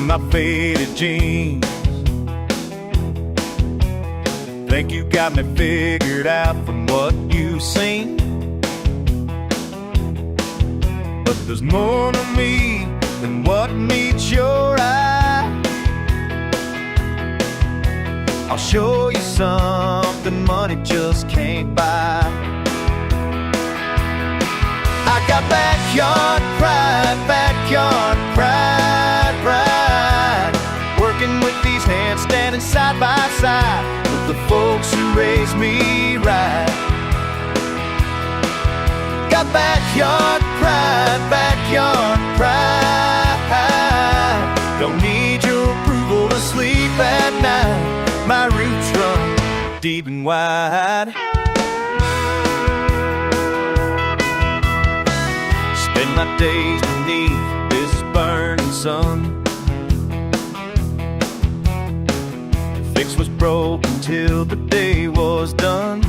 my faded jeans. Think you got me figured out from what you've seen, but there's more to me than what meets your eye. I'll show you something money just can't buy. I got backyard pride, working with these hands, standing side by side with the folks who raised me right. Got backyard pride. Don't need your approval to sleep at night. My roots run deep and wide. Spend my days beneath this burning sun. The fix was broken till the day was done.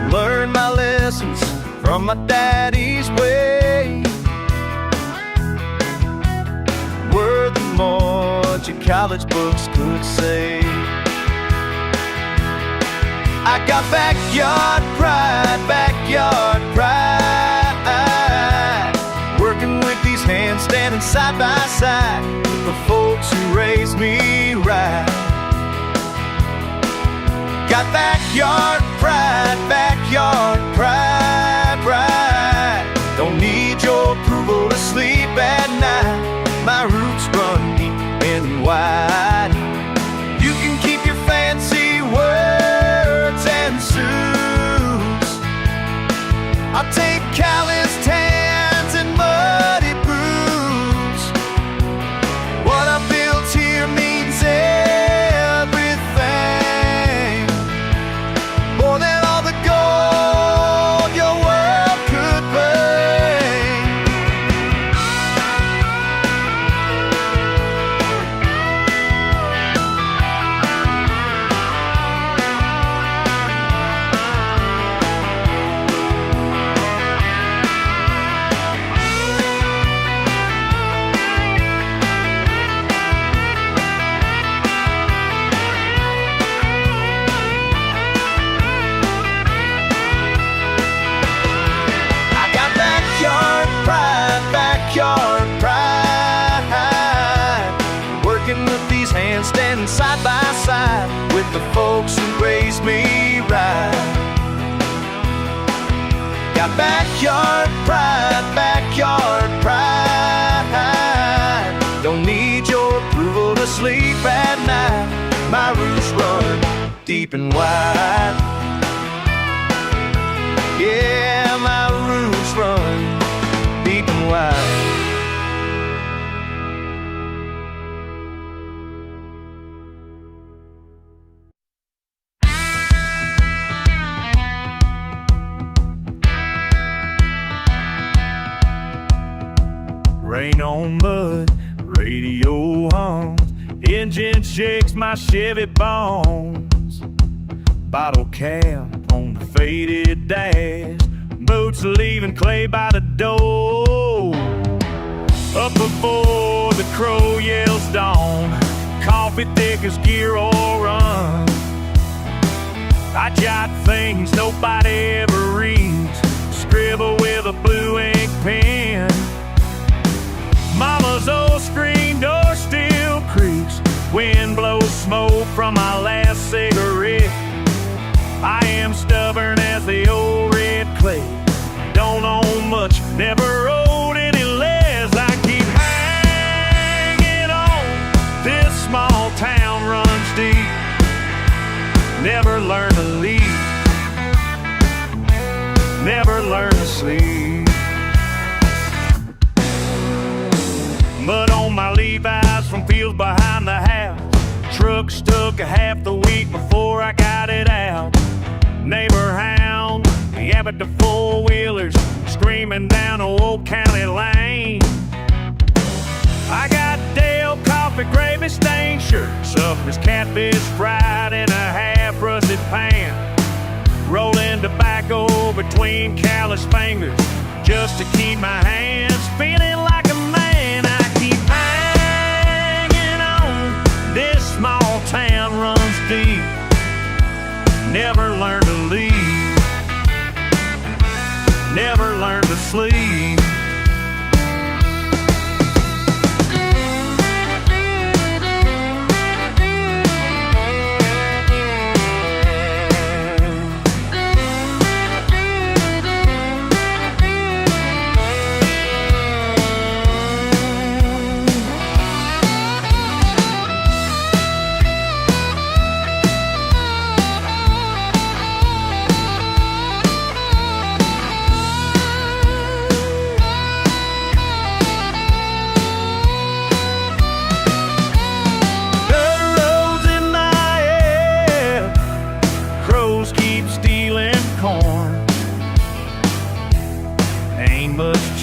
Learned my lessons from my daddy's way, worth more than your college books could say. I got backyard pride, working with these hands, standing side by side with the folks who raised me right. Got backyard pride. Don't need your approval to sleep at night. My roots run deep and wide. You can keep your fancy words and suits. I'll take calloused hands and muddy boots. What I built here means everything, more than all the gold your world could bring. Backyard pride, working with these hands, standing side by side with the folks who raised me right. Got backyard pride. Don't need your approval to sleep at night. My roots run deep and wide. Yeah, my roots run deep and wide. Rain on mud, radio hums, engine shakes my Chevy bones. Bottle cap on the faded dash, boots leaving clay by the door. Up before the crow yells dawn, coffee thick as gear oil run. I jot things nobody ever reads, scribble with a blue ink pen. Mama's old screen door still creaks, wind blows smoke from my last cigarette. I am stubborn as the old red clay, don't own much, never rode any legs. I keep hanging on, this small town runs deep, never learn to leave, never learn to sleep. Mud on my Levi's from fields behind the house, truck stuck a half the week before I got it out. Neighbor hound, yapping the four-wheelers, screaming down Old County Lane. I got Dale coffee gravy stained shirts up his catfish fried in a half-rusted pan, rolling tobacco between callous fingers just to keep my hands feeling like a man. deep, never learned to leave, never learned to sleep.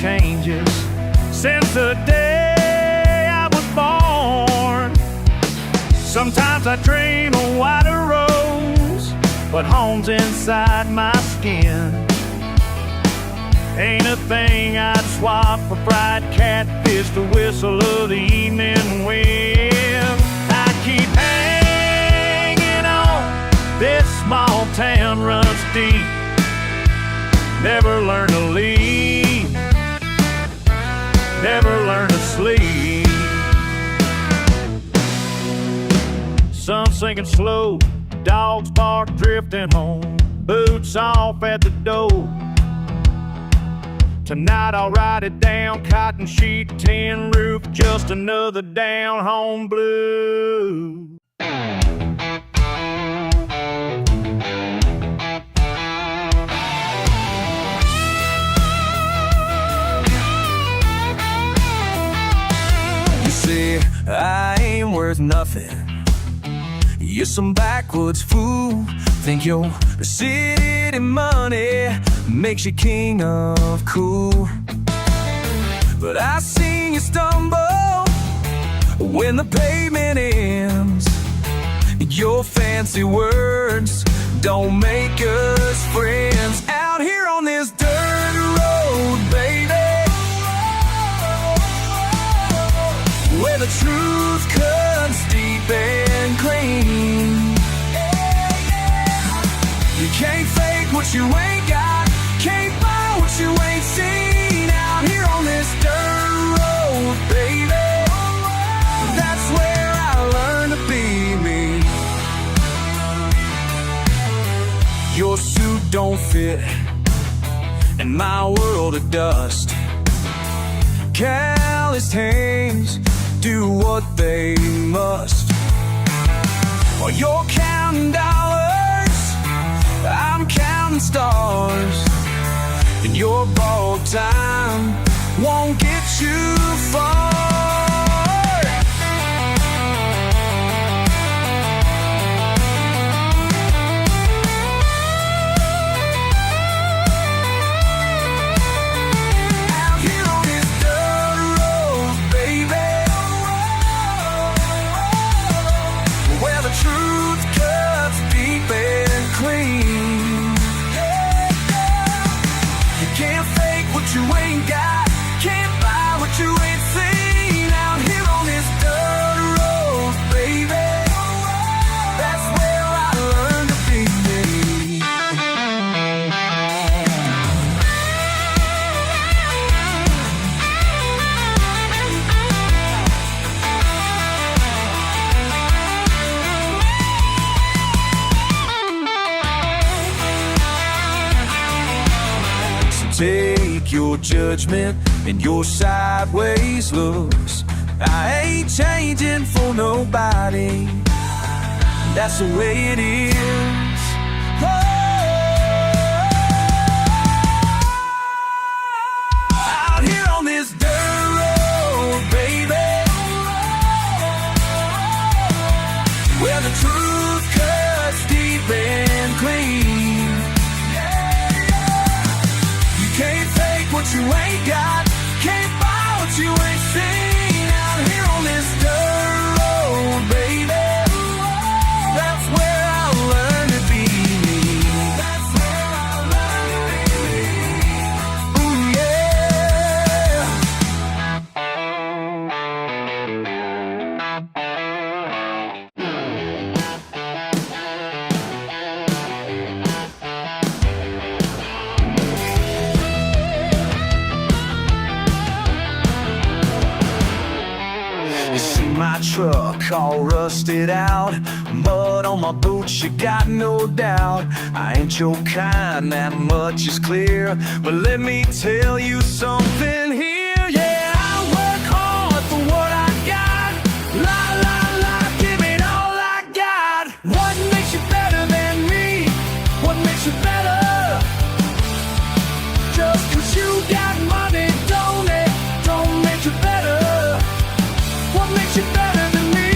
Changes since the day I was born. Sometimes I dream of wider roads, but home's inside my skin. Ain't a thing I'd swap for fried catfish, the whistle of the evening wind. I keep hanging on, this small town runs deep, never learn to leave, never learn to sleep. Sun sinking slow, dogs bark drifting home, boots off at the door. Tonight I'll write it down, cotton sheet, tin roof, just another down home blue. See, I ain't worth nothing. You're some backwoods fool. Think your city money makes you king of cool. But I seen you stumble when the pavement ends. Your fancy words don't make us friends. Out here on this dirt road, baby, where the truth cuts deep and clean. You can't fake what you ain't got, can't buy what you ain't seen. Out here on this dirt road, baby, that's where I learned to be me. Your suit don't fit in my world of dust. Calloused hands do what they must. While you're counting dollars, I'm counting stars. And your borrowed time won't get you far. You ain't got, can't buy what you ain't seen. Out here on this dirt road, baby, that's where I learned to be me. So take your judgment and your sideways looks. I ain't changing for nobody, that's the way it is. Oh, out here on this dirt road, baby, where the truth cuts deep and clean. You can't fake what you ain't got, can't buy what you ain't seen. Out here on this dirt road, baby, that's where I learned to be me. That's where I learned to be me. Ooh, yeah. truck all rusted out, mud on my boots, you got no doubt. I ain't your kind, that much is clear, but let me tell you something here. Yeah, I work hard for what I got. La la la, give it all I got. What makes you better than me? What makes you better? Just 'cause you got money, don't make you better. What makes you better than me?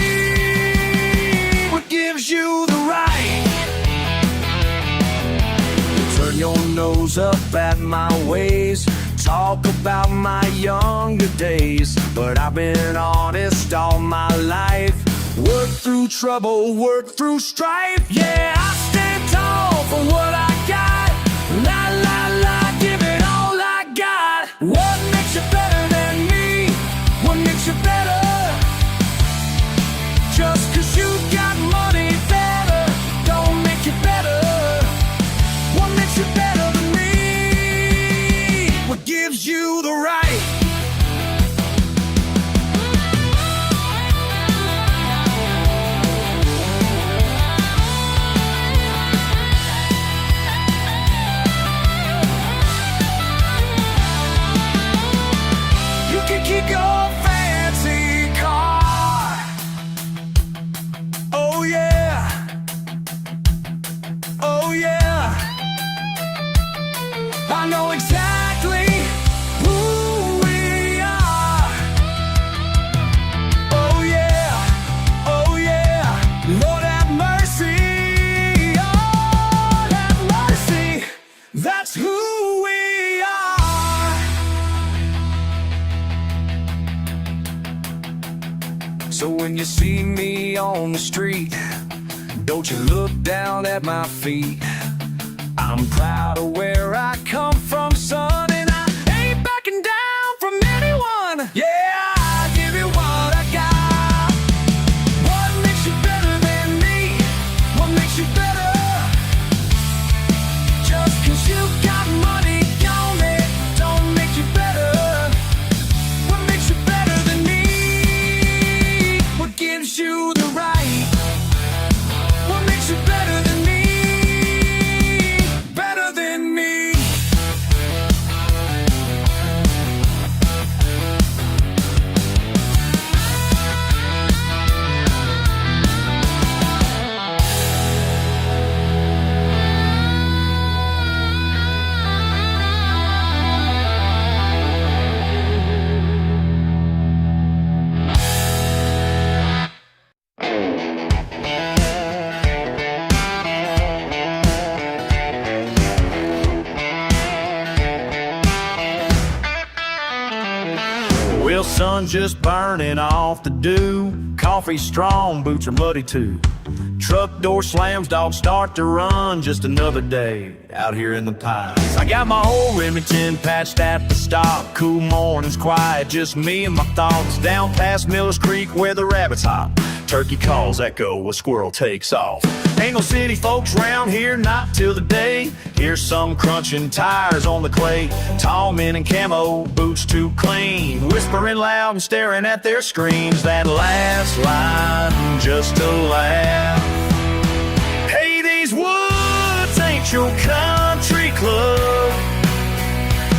What gives you the right to turn your nose up at my ways? Talk about my younger days, but I've been honest all my life. Work through trouble, work through strife. Yeah, I stand tall for what I got. La la la, give it all I got. What makes you better than me? What makes you better? Just 'cause you got money, better don't make you better. What makes you better than me? What gives you the right? You can keep your fancy car. Oh yeah. Oh yeah. I know exactly who we are. Oh yeah. Oh yeah. Lord have mercy. Lord have mercy. That's who we are. So when you see me on the street, don't you look down at my feet. I'm proud of where I come from, son, and I ain't backing down from anyone. Yeah, I give you what I got. What makes you better than me? What makes you better? Just 'cause you got money, don't make you better. What makes you better than me? What gives you the right? What makes you better than me? Better than me. Well, sun's just burning off the dew. Coffee strong, boots are muddy too. Truck door slams, dogs start to run. Just another day out here in the pines. I got my old Remington patched at the stop. Cool mornings, quiet, just me and my thoughts. Down past Miller's Creek where the rabbits hop. Turkey calls echo, a squirrel takes off. Ain't no city folks round here, not till the day. Here's some crunching tires on the clay. Tall men in camo, boots too clean, whispering loud and staring at their screens. That last line, just a laugh. Hey, these woods ain't your country club.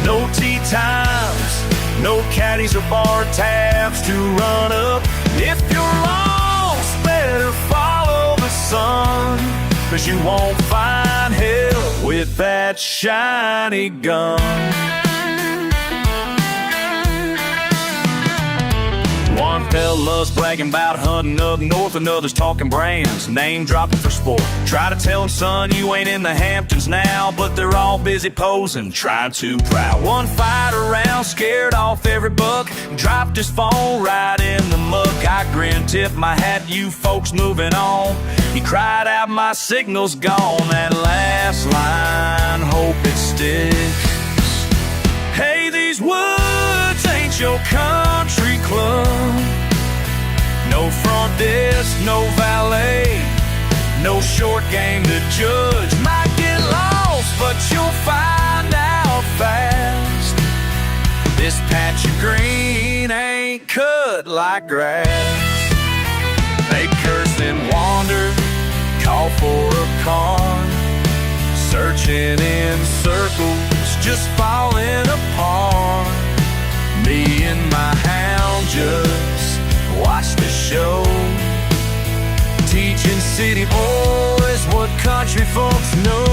No tea times, no caddies or bar tabs to run up. If you're lost, better follow the sun, 'cause you won't find hell with that shiny gun. One fella's bragging about hunting up north, another's talking brands, name dropping for sport. Try to tell him, son, you ain't in the Hamptons now, but they're all busy posing, trying to proud. One fight around, scared off every buck, dropped his phone right in the muck. I grinned, tipped my hat, you folks moving on. He cried out, my signal's gone. That last line, hope it sticks. Hey, these woods ain't your country club. No front desk, no valet, no short game to judge. Might get lost, but you'll find out fast. This patch of green ain't cut like grass. for a car, searching in circles, just falling apart. Me and my hound just watched the show, teaching city boys what country folks know.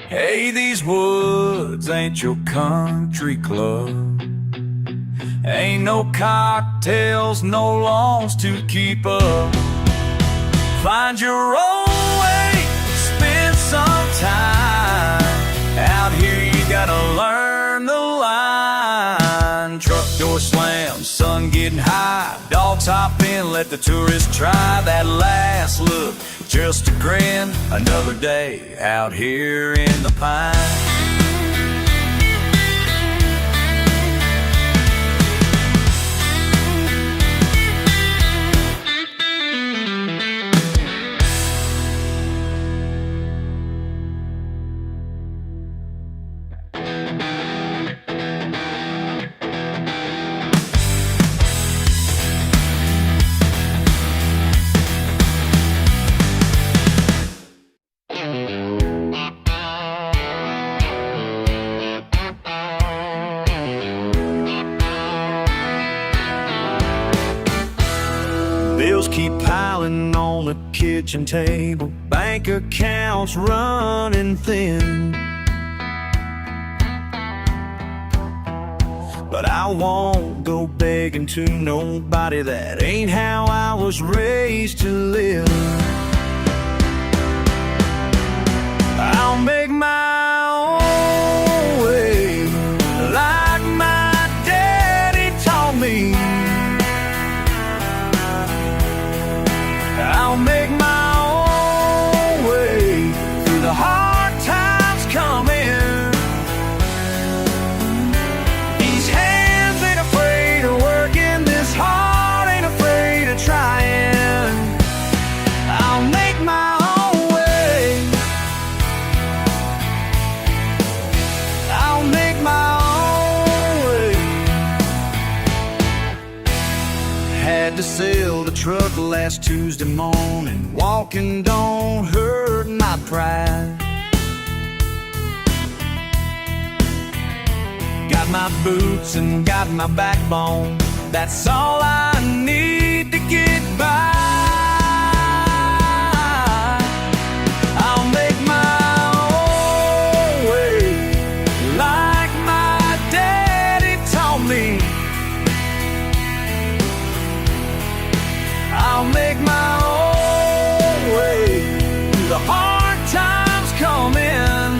Hey, these woods ain't your country club. Ain't no cocktails, no lawns to keep up. Find your own way, spend some time. Out here you gotta learn the line. Truck door slam, sun getting high. Dogs hop in, let the tourists try that last look. Just a grin, another day out here in the pine. Bills keep piling on the kitchen table, bank accounts running thin. But I won't go begging to nobody, that ain't how I was raised to live. I'll make my own way, like my daddy taught me. I'll make my own way through the hard times coming. These hands ain't afraid of working, this heart ain't afraid of trying. I'll make my own way. I'll make my own way. Had to sell the truck last Tuesday morning. Walking don't hurt my pride. Got my boots and got my backbone, that's all I need to get by. I'll make my own way, like my daddy taught me. I'll make my own way through the hard times coming.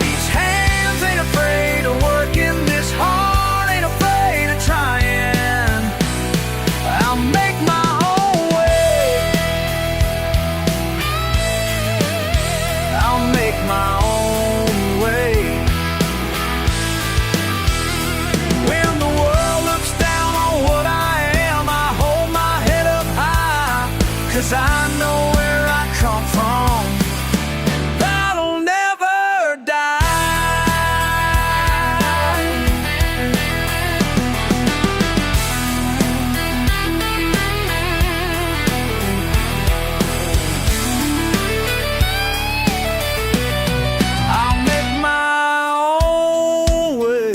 These hands ain't afraid of working, this heart ain't afraid of trying. I'll make my own way. I'll make my own way. When the world looks down on what I am, I hold my head up high, 'cause I know where I come from. That'll never die. I'll make my own way,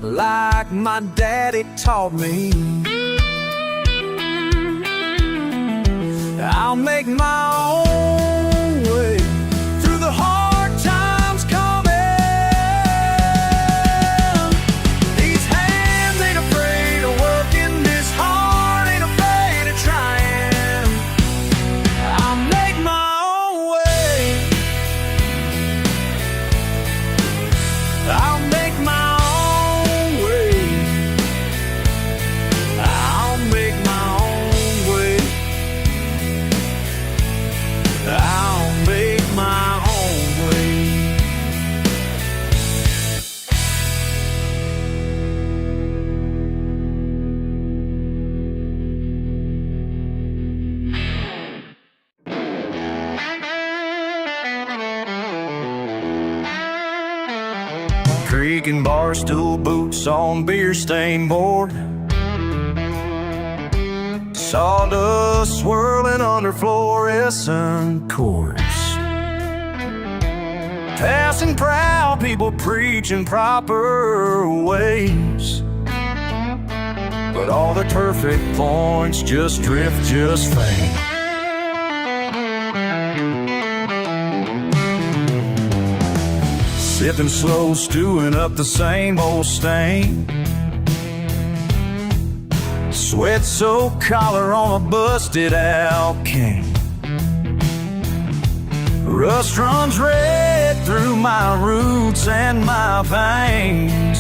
like my daddy taught me. I'll make my own way through the hard times coming. These hands ain't afraid of working, this heart ain't afraid of trying. I'll make my own way. I'll make my own way. I'll make my own way. creaking bar stool boots on beer-stained board. Sawdust swirling under fluorescent cords. Passing proud people preaching proper ways, but all the perfect points just drift, just fade. Sipping slow, stewing up the same old stain. Sweat-soaked collar on a busted-out cane. Rust runs red through my roots and my veins.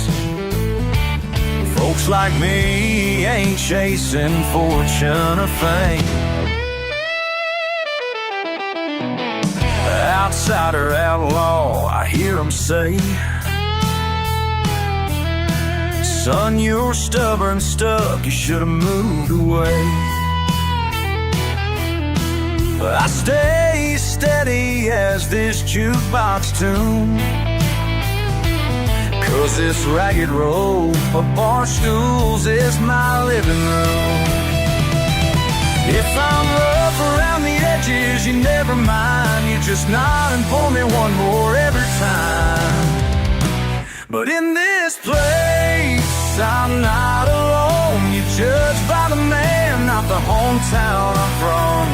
Folks like me ain't chasing fortune or fame. Outsider, outlaw, I hear them say, son, you're stubborn, stuck, you should've moved away. But I stay steady as this jukebox tune, 'cause this ragged row of bar stools is my living room. If I'm rough around the edges, you never mind, you just nod and pour me one more every time. But in this place, I'm not alone. You judge by the man, not the hometown I'm from.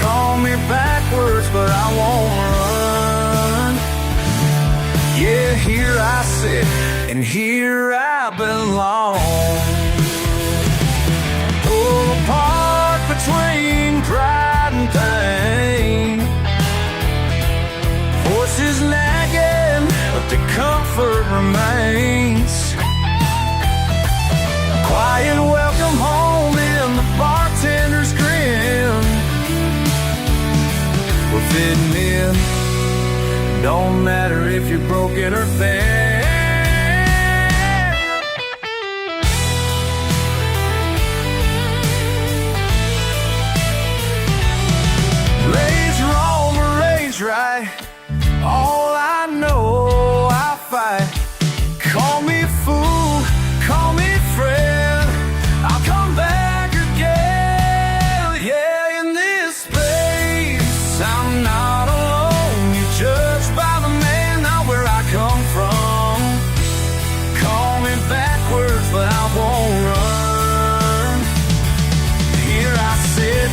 Call me backwards, but I won't run. Yeah, here I sit, and here I belong. Pull apart between pride and pain. Horses nagging, but the comfort remains. Quiet welcome home in the bartender's grin. We're fitting in, don't matter if you're broken or thin. Raised wrong or raised right, all I know I fight. Call me fool, call me friend, I'll come back again. Yeah, in this space, I'm not alone. You judge by the man, not where I come from. Call me backwards, but I won't run. Here I sit,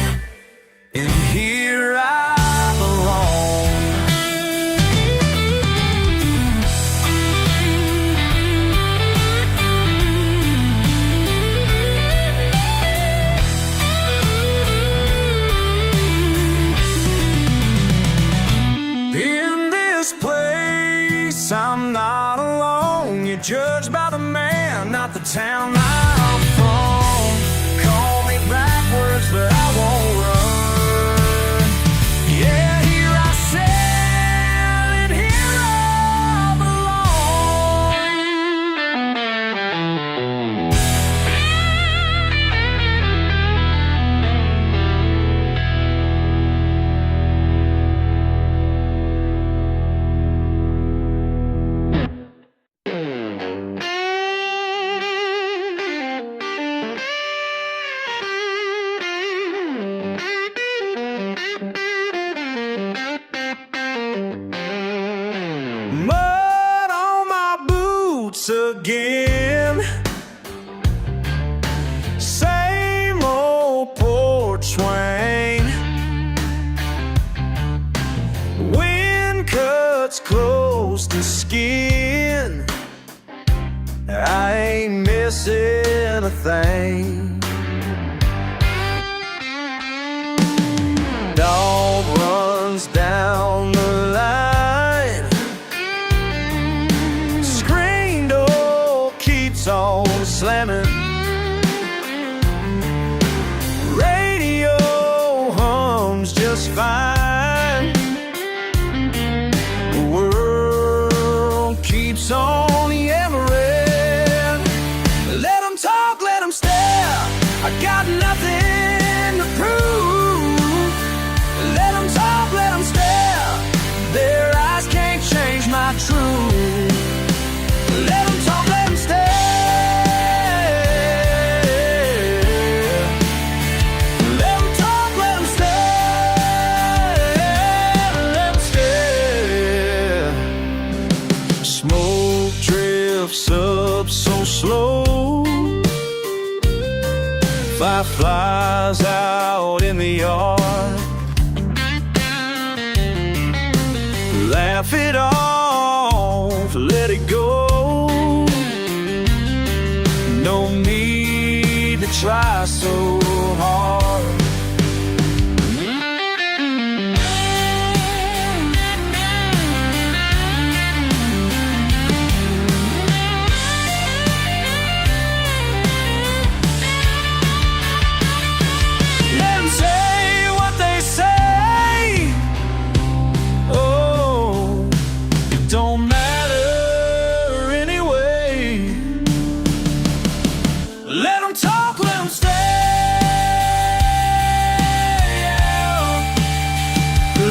and here I belong. In this place, I'm not alone. You're judged by the man, not the town I'm from. Call me backwards, but I won't run. Yeah, here I sit, and here I belong. Mud on my boots again. Same old porch swing. Wind cuts close to skin. I ain't missing a thing. Dog runs down the line. Screen door keeps on slamming. Radio hums just fine. The world keeps on yammering. Let 'em talk, let 'em stare. I got nothing to prove. Let 'em talk, let 'em stare. Their eyes can't change my truth. puffs up so slow. Fireflies out in the yard. Laugh it off, let it go. No need to try so hard. Let 'em say what they say. Oh, it don't matter anyway. Let 'em talk, let 'em stay.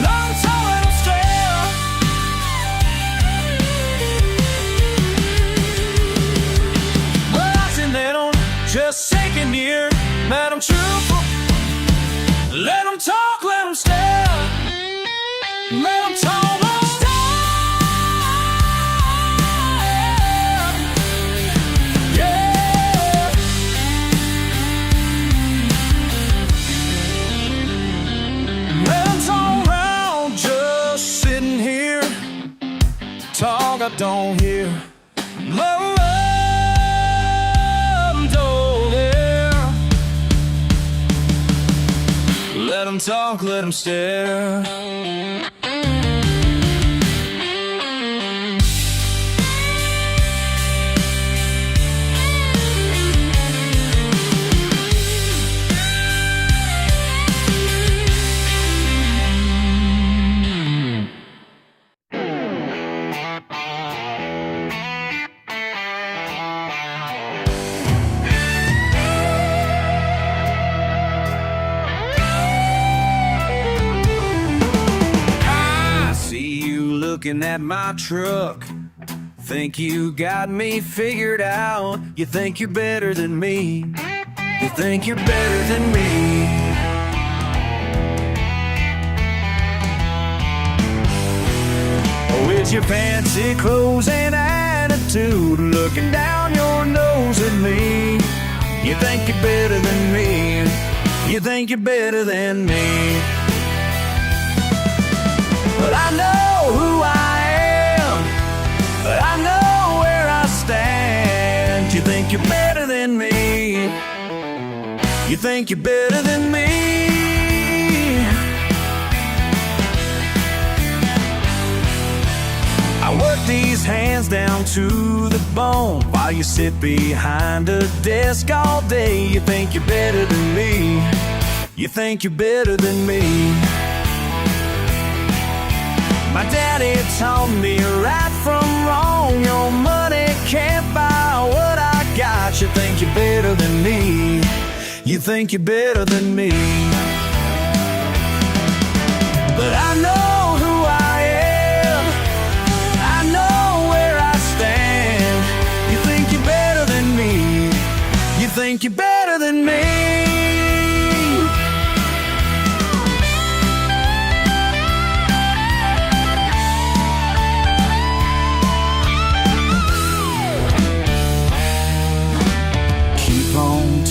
Let 'em talk, let 'em stay. Well, I said they don't just take it near. Let 'em truthful. Let 'em talk, let 'em stay. Let 'em talk, let 'em stay. Yeah. Let 'em talk around, just sitting here. Talk I don't hear. Love, don't hear. Let 'em talk, let 'em stare. Looking at my truck, think you got me figured out. You think you're better than me. You think you're better than me. With your fancy clothes and attitude, looking down your nose at me. You think you're better than me. You think you're better than me. But I know who I am, but I know where I stand. You think you're better than me. You think you're better than me. I work these hands down to the bone while you sit behind a desk all day. You think you're better than me. You think you're better than me. My daddy taught me right from wrong. Your money can't buy what I got. You think you're better than me. You think you're better than me. But I know who I am. I know where I stand. You think you're better than me. You think you're better than me.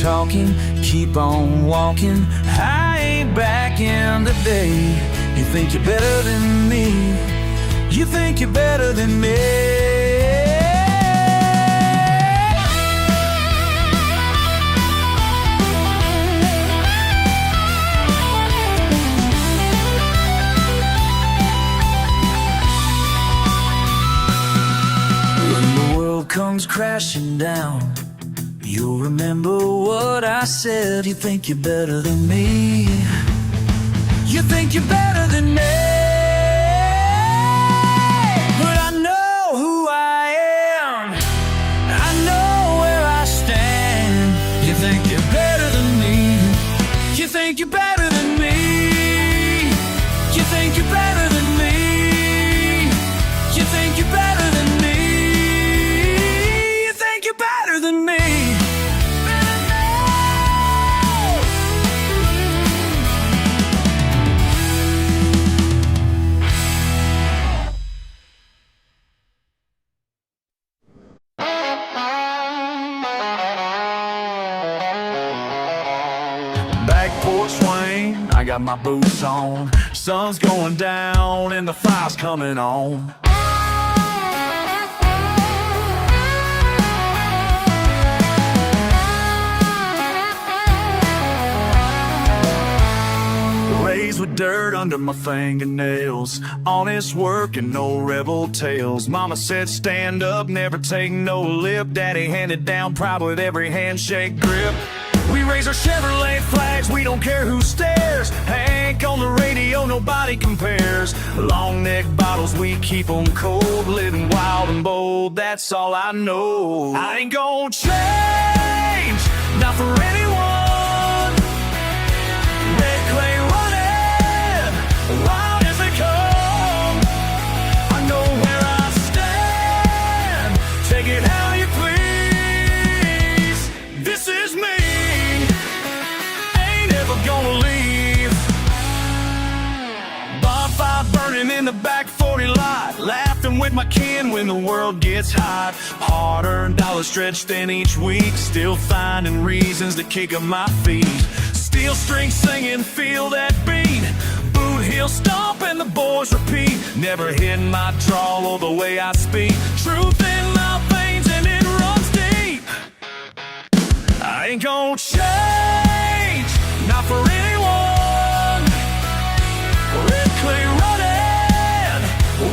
Talking, keep on walking. I ain't back in the day. You think you're better than me. You think you're better than me. When the world comes crashing down, you'll remember what I said. You think you're better than me. You think you're better than me. But I know who I am. I know where I stand. You think you're better than me. You think you're better than me. You think you're better than me. You think you're better than me. You think you're better than me. porch swing, I got my boots on. Sun's going down and the fire's coming on. Raised with dirt under my fingernails, honest work and no rebel tales. Mama said stand up, never take no lip. Daddy handed down proud with every handshake grip. We raise our Chevrolet flags, we don't care who stares. Hank on the radio, nobody compares. Long neck bottles, we keep 'em cold. Living wild and bold, that's all I know. I ain't gonna change, not for anyone. Red clay running, wild as they come. I know where I stand, take it how you please. This is me, gonna leave. Bonfire burning in the back 40 lot, laughing with my kin when the world gets hot. Hard-earned dollars stretched thin each week, still finding reasons to kick up my feet. Steel string singing, feel that beat. Boot heel stomp and the boys repeat. Never hit my drawl or the way I speak. Truth in my veins and it runs deep. I ain't gonna change, not for anyone. Red clay running,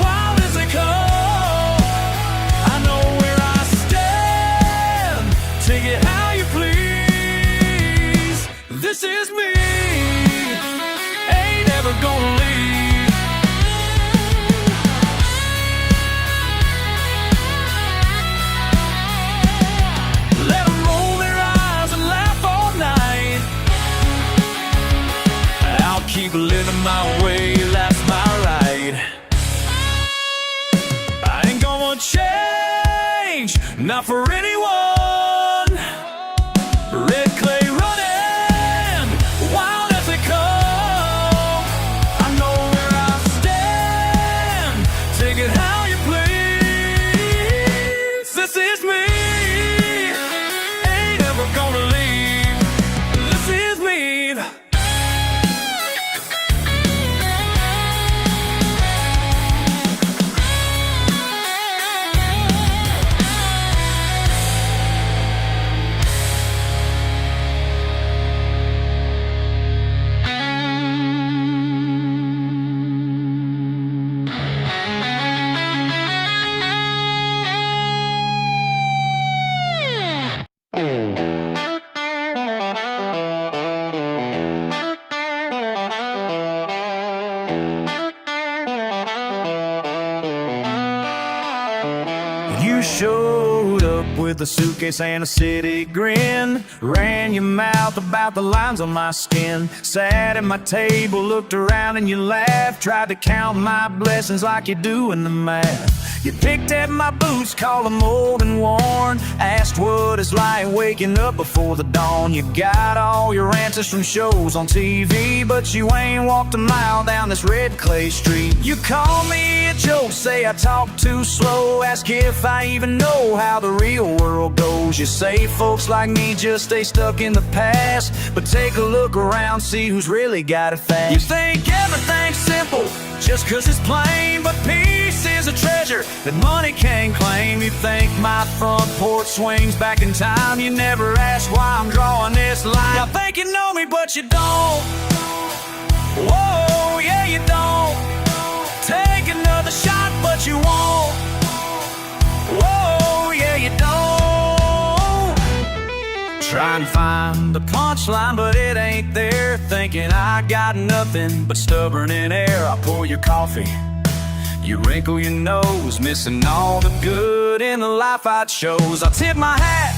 wild as they come. I know where I stand, take it how you please. This is me, ain't ever gonna leave. Let 'em roll their eyes and laugh all night. I'll keep living my way, that's my right. I ain't gonna change, not for anyone. Red clay running, wild as they come. I know where I stand, take it how you please. This is me, ain't ever gonna leave. This is me. You showed up with a suitcase and a city grin. Ran your mouth about the lines on my skin. Sat at my table, looked around and you laughed. Tried to count my blessings like you do in the math. You picked at my boots, called them old and worn. Asked what it's like waking up before the dawn. You got all your answers from shows on TV, but you ain't walked a mile down this red clay street. You call me a joke, say I talk too slow. Ask if I even know how the real world goes. You say folks like me just stay stuck in the past, but take a look around, see who's really got it fast. You think everything's simple just cause it's plain, but peace is a treasure that money can't claim. You think my front porch swings back in time. You never ask why I'm drawing this line. I think you know me, but you don't. Whoa, yeah, you don't. Take another shot, but you won't. Whoa, yeah, you don't. Trying to find the punchline, but it ain't there. Thinking I got nothing but stubborn in air. I pour your coffee, you wrinkle your nose, missing all the good in the life I chose. I tip my hat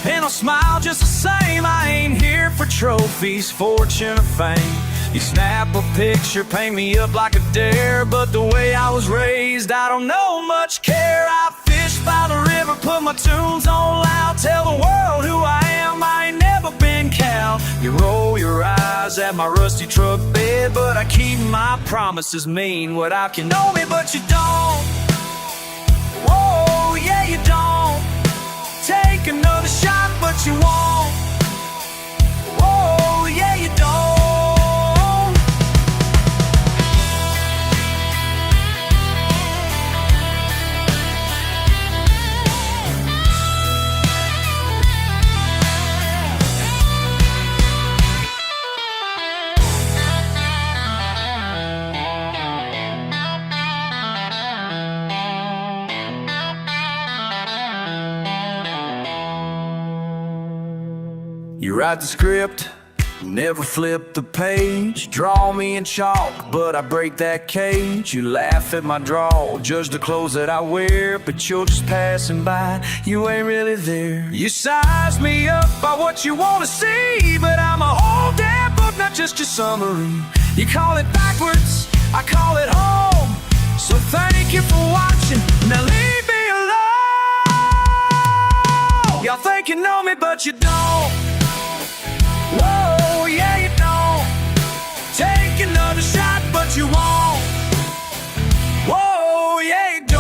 and I'll smile just the same. I ain't here for trophies, fortune, or fame. You snap a picture, paint me up like a dare, but the way I was raised, I don't know much care. I fish by the river, put my tunes on loud, tell the world who I am, I ain't never been cowed. You roll your eyes at my rusty truck bed, but I keep my promises, mean what I can. Know me, but you don't. Whoa, yeah, you don't. Take another shot, but you won't. Whoa, yeah, you don't. You write the script, never flip the page. Draw me in chalk, but I break that cage. You laugh at my draw, judge the clothes that I wear, but you're just passing by, you ain't really there. You size me up by what you wanna see, but I'm a whole damn book, not just your summary. You call it backwards, I call it home. So thank you for watching, now leave me alone. Y'all think you know me, but you don't. Whoa, yeah you don't. Take another shot, but you won't. Whoa, yeah you don't.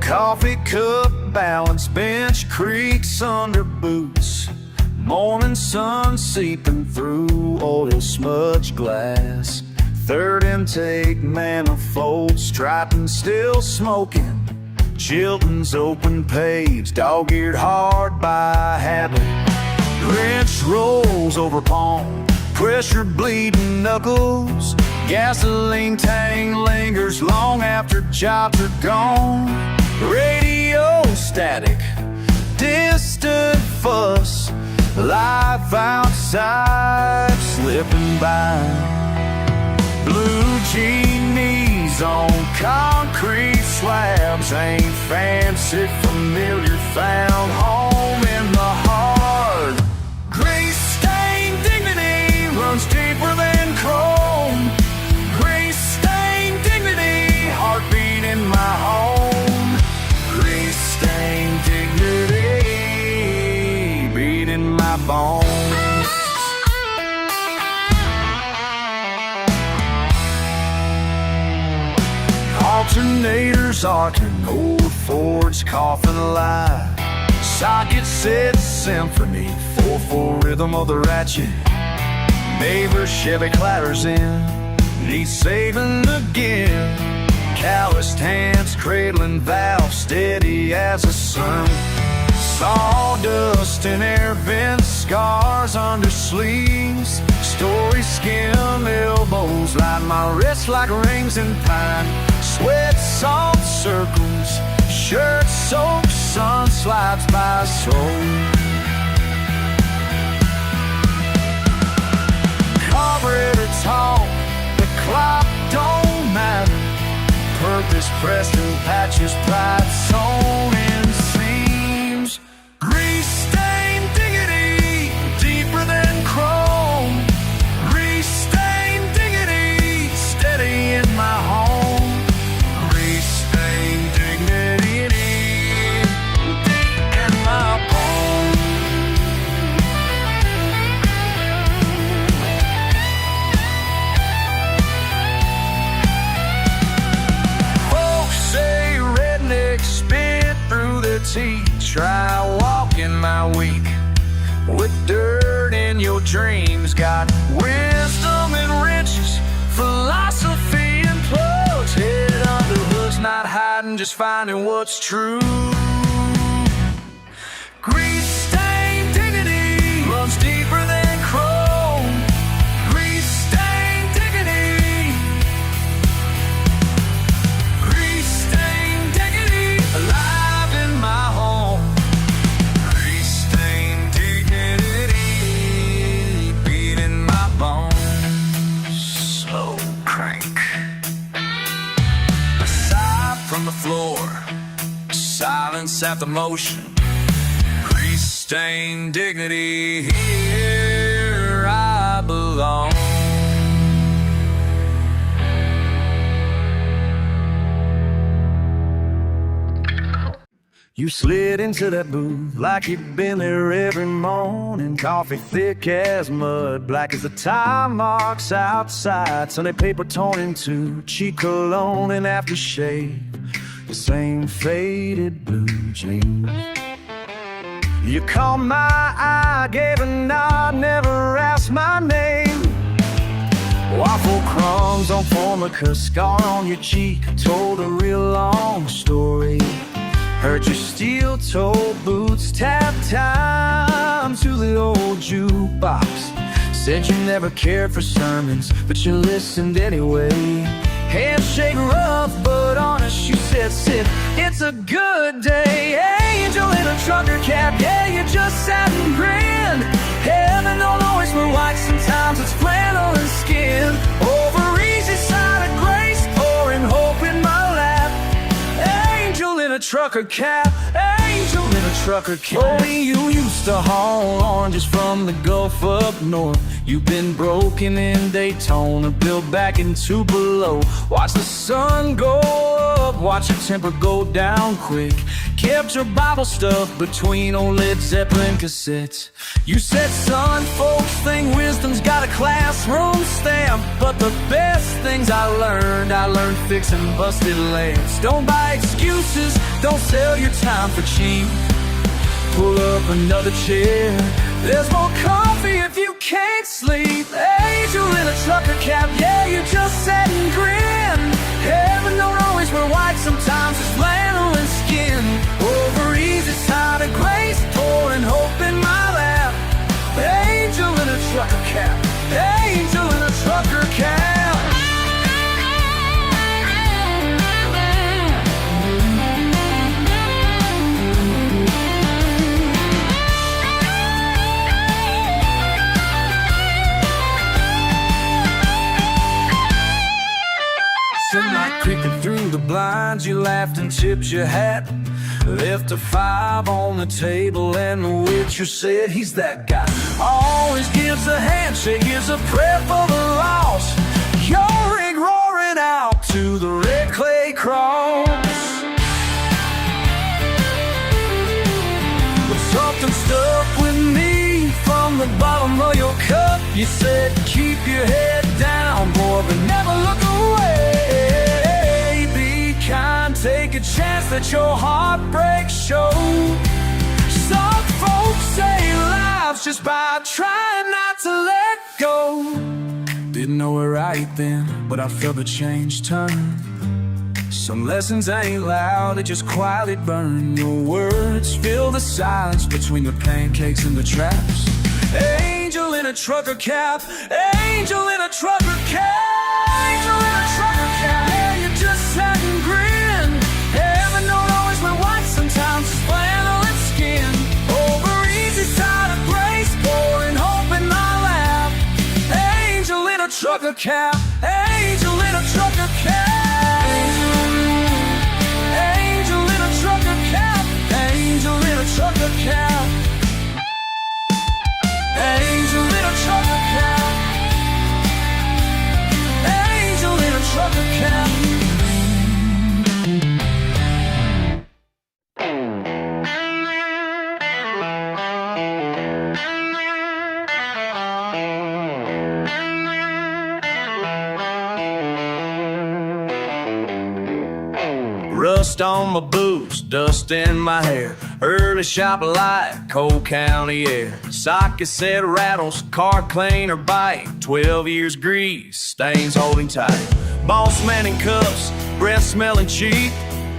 Coffee cup, balance bench, creaks under boots. Morning sun seeping through oil smudged glass. Third intake manifold, striping still smoking. Chilton's open paves, dog-eared hard by habit. Wrench rolls over palm, pressure bleeding knuckles. Gasoline tank lingers long after jobs are gone. Radio static, distant fuss. Life outside slipping by. Blue genies on concrete slabs. Ain't fancy, familiar, found home in the heart. Grease-stained dignity runs deeper than chrome. Grease-stained dignity, heartbeat in my home. Grease-stained dignity, beat in my bones. Alternators arcing, old Ford's coughing alive. Socket said symphony, 4/4 rhythm of the ratchet. Neighbor Chevy clatters in, needs saving again. Calloused hands cradling valve, steady as a sun. Sawdust in air vents, scars under sleeves. Story skim elbows line my wrists like rings in pine. Sweat salt circles, shirt soaked, sun slides by soul. Carburetor talk, the clock don't matter. Purpose pressed in patches, pride sewn in seams. Grease-stained dignity, deeper than chrome. Grease-stained dignity, steady in my home. Grease-stained dignity, deep in my bones. Folks say redneck spit through the teeth. Try walking my week with dirt in your dreams. Got wisdom and riches, philosophy and plugs. Head under hoods, not hiding, just finding what's true. Grease-stained dignity runs deeper than chrome. Grease-stained dignity. Grease-stained dignity, alive in my home. Grease-stained dignity, beating my bones. Slow crank. Aside from the floor, silence after motion. Grease-stained dignity, here I belong. You slid into that booth like you'd been there every morning. Coffee thick as mud, black as the time marks outside. Sunday paper torn into cheap cologne and aftershave. The same faded blue jeans. You caught my eye, gave a nod, never asked my name. Waffle crumbs on formica, scar on your cheek, told a real long story. Heard your steel-toed boots tap time to the old jukebox. Said you never cared for sermons, but you listened anyway. Handshake rough but honest, you said sit, it's a good day. Angel in a trucker cap, yeah, you just sat and grinned. Heaven don't always wear white, sometimes it's flannel and skin. Over easy side of grace, pouring hope in my lap. Angel in a trucker cap, angel in a trucker cap. Only you used to haul oranges from the Gulf up north. You've been broken in Daytona, built back in Tupelo. Watch the sun go up, watch your temper go down quick. Kept your Bible stuff between old Led Zeppelin cassettes. You said, son, folks think wisdom's got a classroom stamp, but the best things I learned fixing busted lamps. Don't buy excuses, don't sell your time for cheap. Pull up another chair, there's more coffee if you can't sleep. Angel in a trucker cap, yeah, you just sat and grinned. Heaven don't always wear white, sometimes it's flannel and skin. Over easy side of grace, pouring hope in my lap. Angel in a trucker cap, angel in a trucker cap. Sunlight creeping through the blinds, you laughed and tipped your hat. Left a 5 on the table and the witcher said he's that guy. Always gives a handshake, gives a prayer for the lost. Your rig roaring out to the red clay cross. But something stuck with me from the bottom of your cup. You said keep your head down, boy, but never look away. Kind, take a chance, let your heartbreak show. Some folks say life's just by trying not to let go. Didn't know it right then, but I felt the change turn. Some lessons ain't loud, they just quietly burn. Your words fill the silence between the pancakes and the traps. Angel in a trucker cap, angel in a trucker cap, angel in a trucker cap. Yeah, you just sat and grinned. Heaven don't always wear white, sometimes it's flannel and skin. Over easy side of grace, pouring hope in my lap. Angel in a trucker cap, angel in a trucker cap. Angel in a trucker cap, angel in a trucker cap. Angel in a trucker cap, angel in a trucker cap. Rust on my boots, dust in my hair. Early shop light, cold county air. Socket set rattles, car cleaner bite. 12 years grease, stains holding tight. Boss man in cuffs, breath smelling cheap.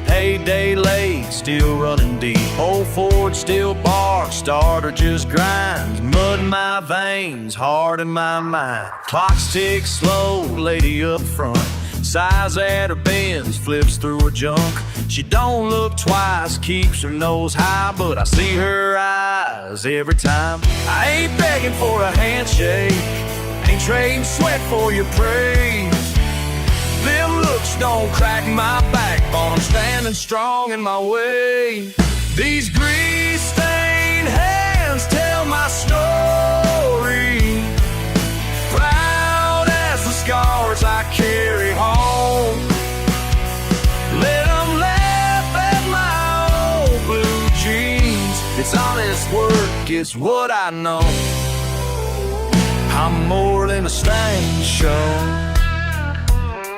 Heyday late, still running deep. Old Ford still barks, starter just grinds. Mud in my veins, heart in my mind. Clocks tick slow, lady up front. Sighs at her Benz, flips through her junk. She don't look twice, keeps her nose high, but I see her eyes every time. I ain't begging for a handshake, ain't trading sweat for your praise. Them looks don't crack my backbone, I'm standing strong in my way. These grease-stained hands tell my story, proud as the scars I carry home. Let them laugh at my old blue jeans. It's honest work, it's what I know. I'm more than a stage show.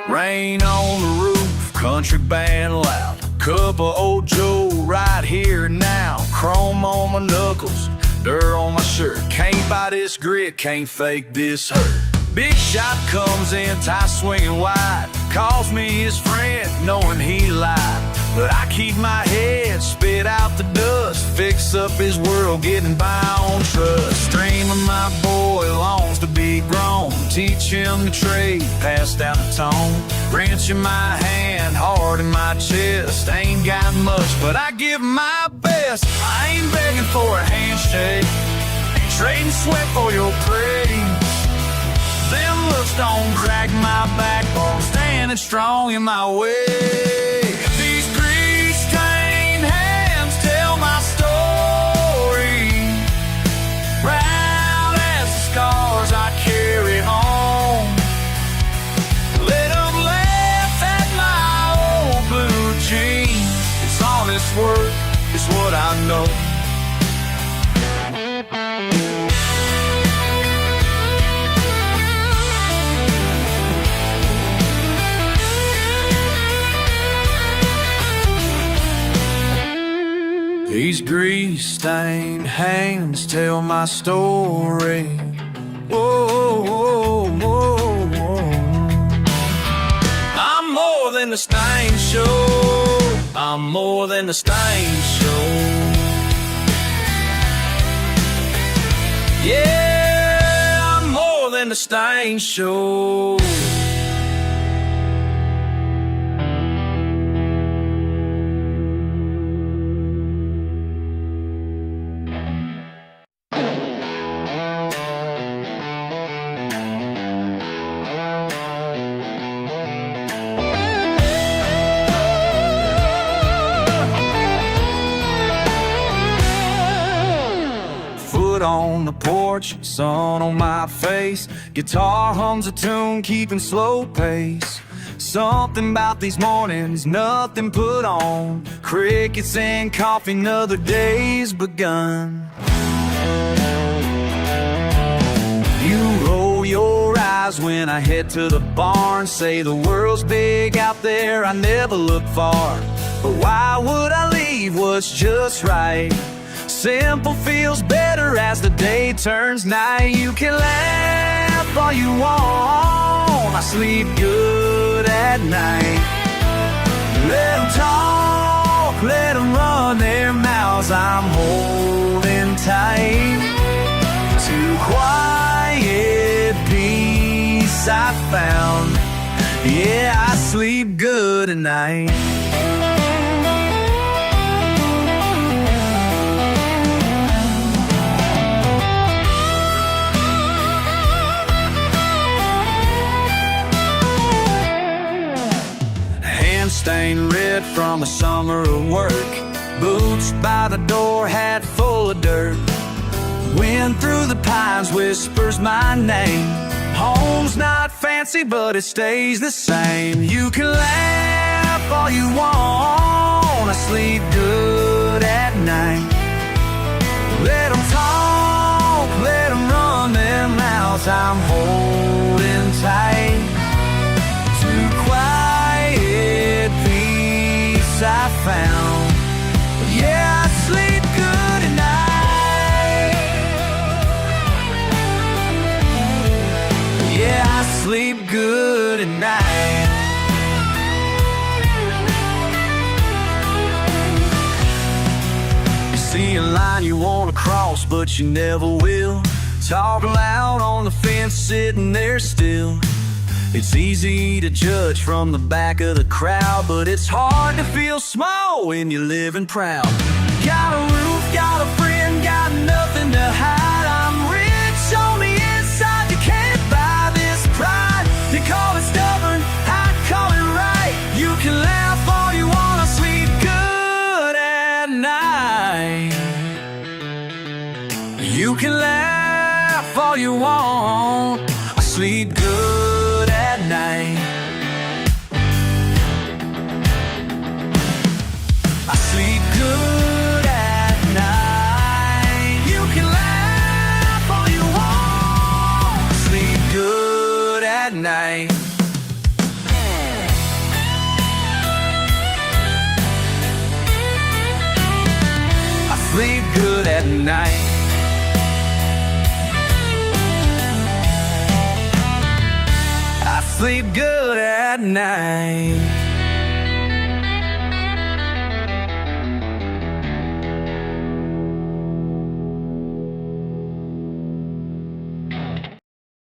Rain on the roof, country band loud. Cup of old Joe right here and now. Chrome on my knuckles, dirt on my shirt. Can't buy this grit, can't fake this hurt. Big shot comes in, tie swinging wide. Calls me his friend, knowing he lied. But I keep my head, spit out the dust. Fix up his world, getting by on trust. Dream of my boy longs to be grown. Teach him the trade, pass down the tone. Wrench in my hand, heart in my chest. Ain't got much, but I give my best. I ain't begging for a handshake, ain't trading sweat for your praise. Them looks don't crack my backbone, standing strong in my way. These grease-stained hands tell my story, proud as the scars I carry home. Let them laugh at my old blue jeans. It's honest work, it's what I know. These grease-stained hands tell my story. Whoa, whoa, whoa, whoa. I'm more than the stain show. I'm more than the stain show. Yeah, I'm more than the stain show. On the porch, sun on my face. Guitar hums a tune, keeping slow pace. Something about these mornings, nothing put on. Crickets and coffee, another day's begun. You roll your eyes when I head to the barn. Say the world's big out there, I never look far. But why would I leave what's just right? Simple feels better as the day turns night. You can laugh all you want, I sleep good at night. Let them talk, let them run their mouths, I'm holding tight to quiet peace I found. Yeah, I sleep good at night. Stained red from a summer of work. Boots by the door, hat full of dirt. Wind through the pines whispers my name. Home's not fancy, but it stays the same. You can laugh all you want, I sleep good at night. Let them talk, let them run their mouths, I'm holding tight to quiet peace I found. Yeah, I sleep good at night. Yeah, I sleep good at night. You see a line you wanna cross, but you never will. Talk loud on the fence, sitting there still. It's easy to judge from the back of the crowd, but it's hard to feel small when you're living proud. Got a roof, got a friend, got nothing to hide. I'm rich on the inside, you can't buy this pride. You call it stubborn, I call it right. You can laugh all you wanna, sleep good at night. You can laugh all you want, I sleep good at night. I sleep good at night. You can laugh all you want, sleep good at night. sleep good at night. I sleep good at night.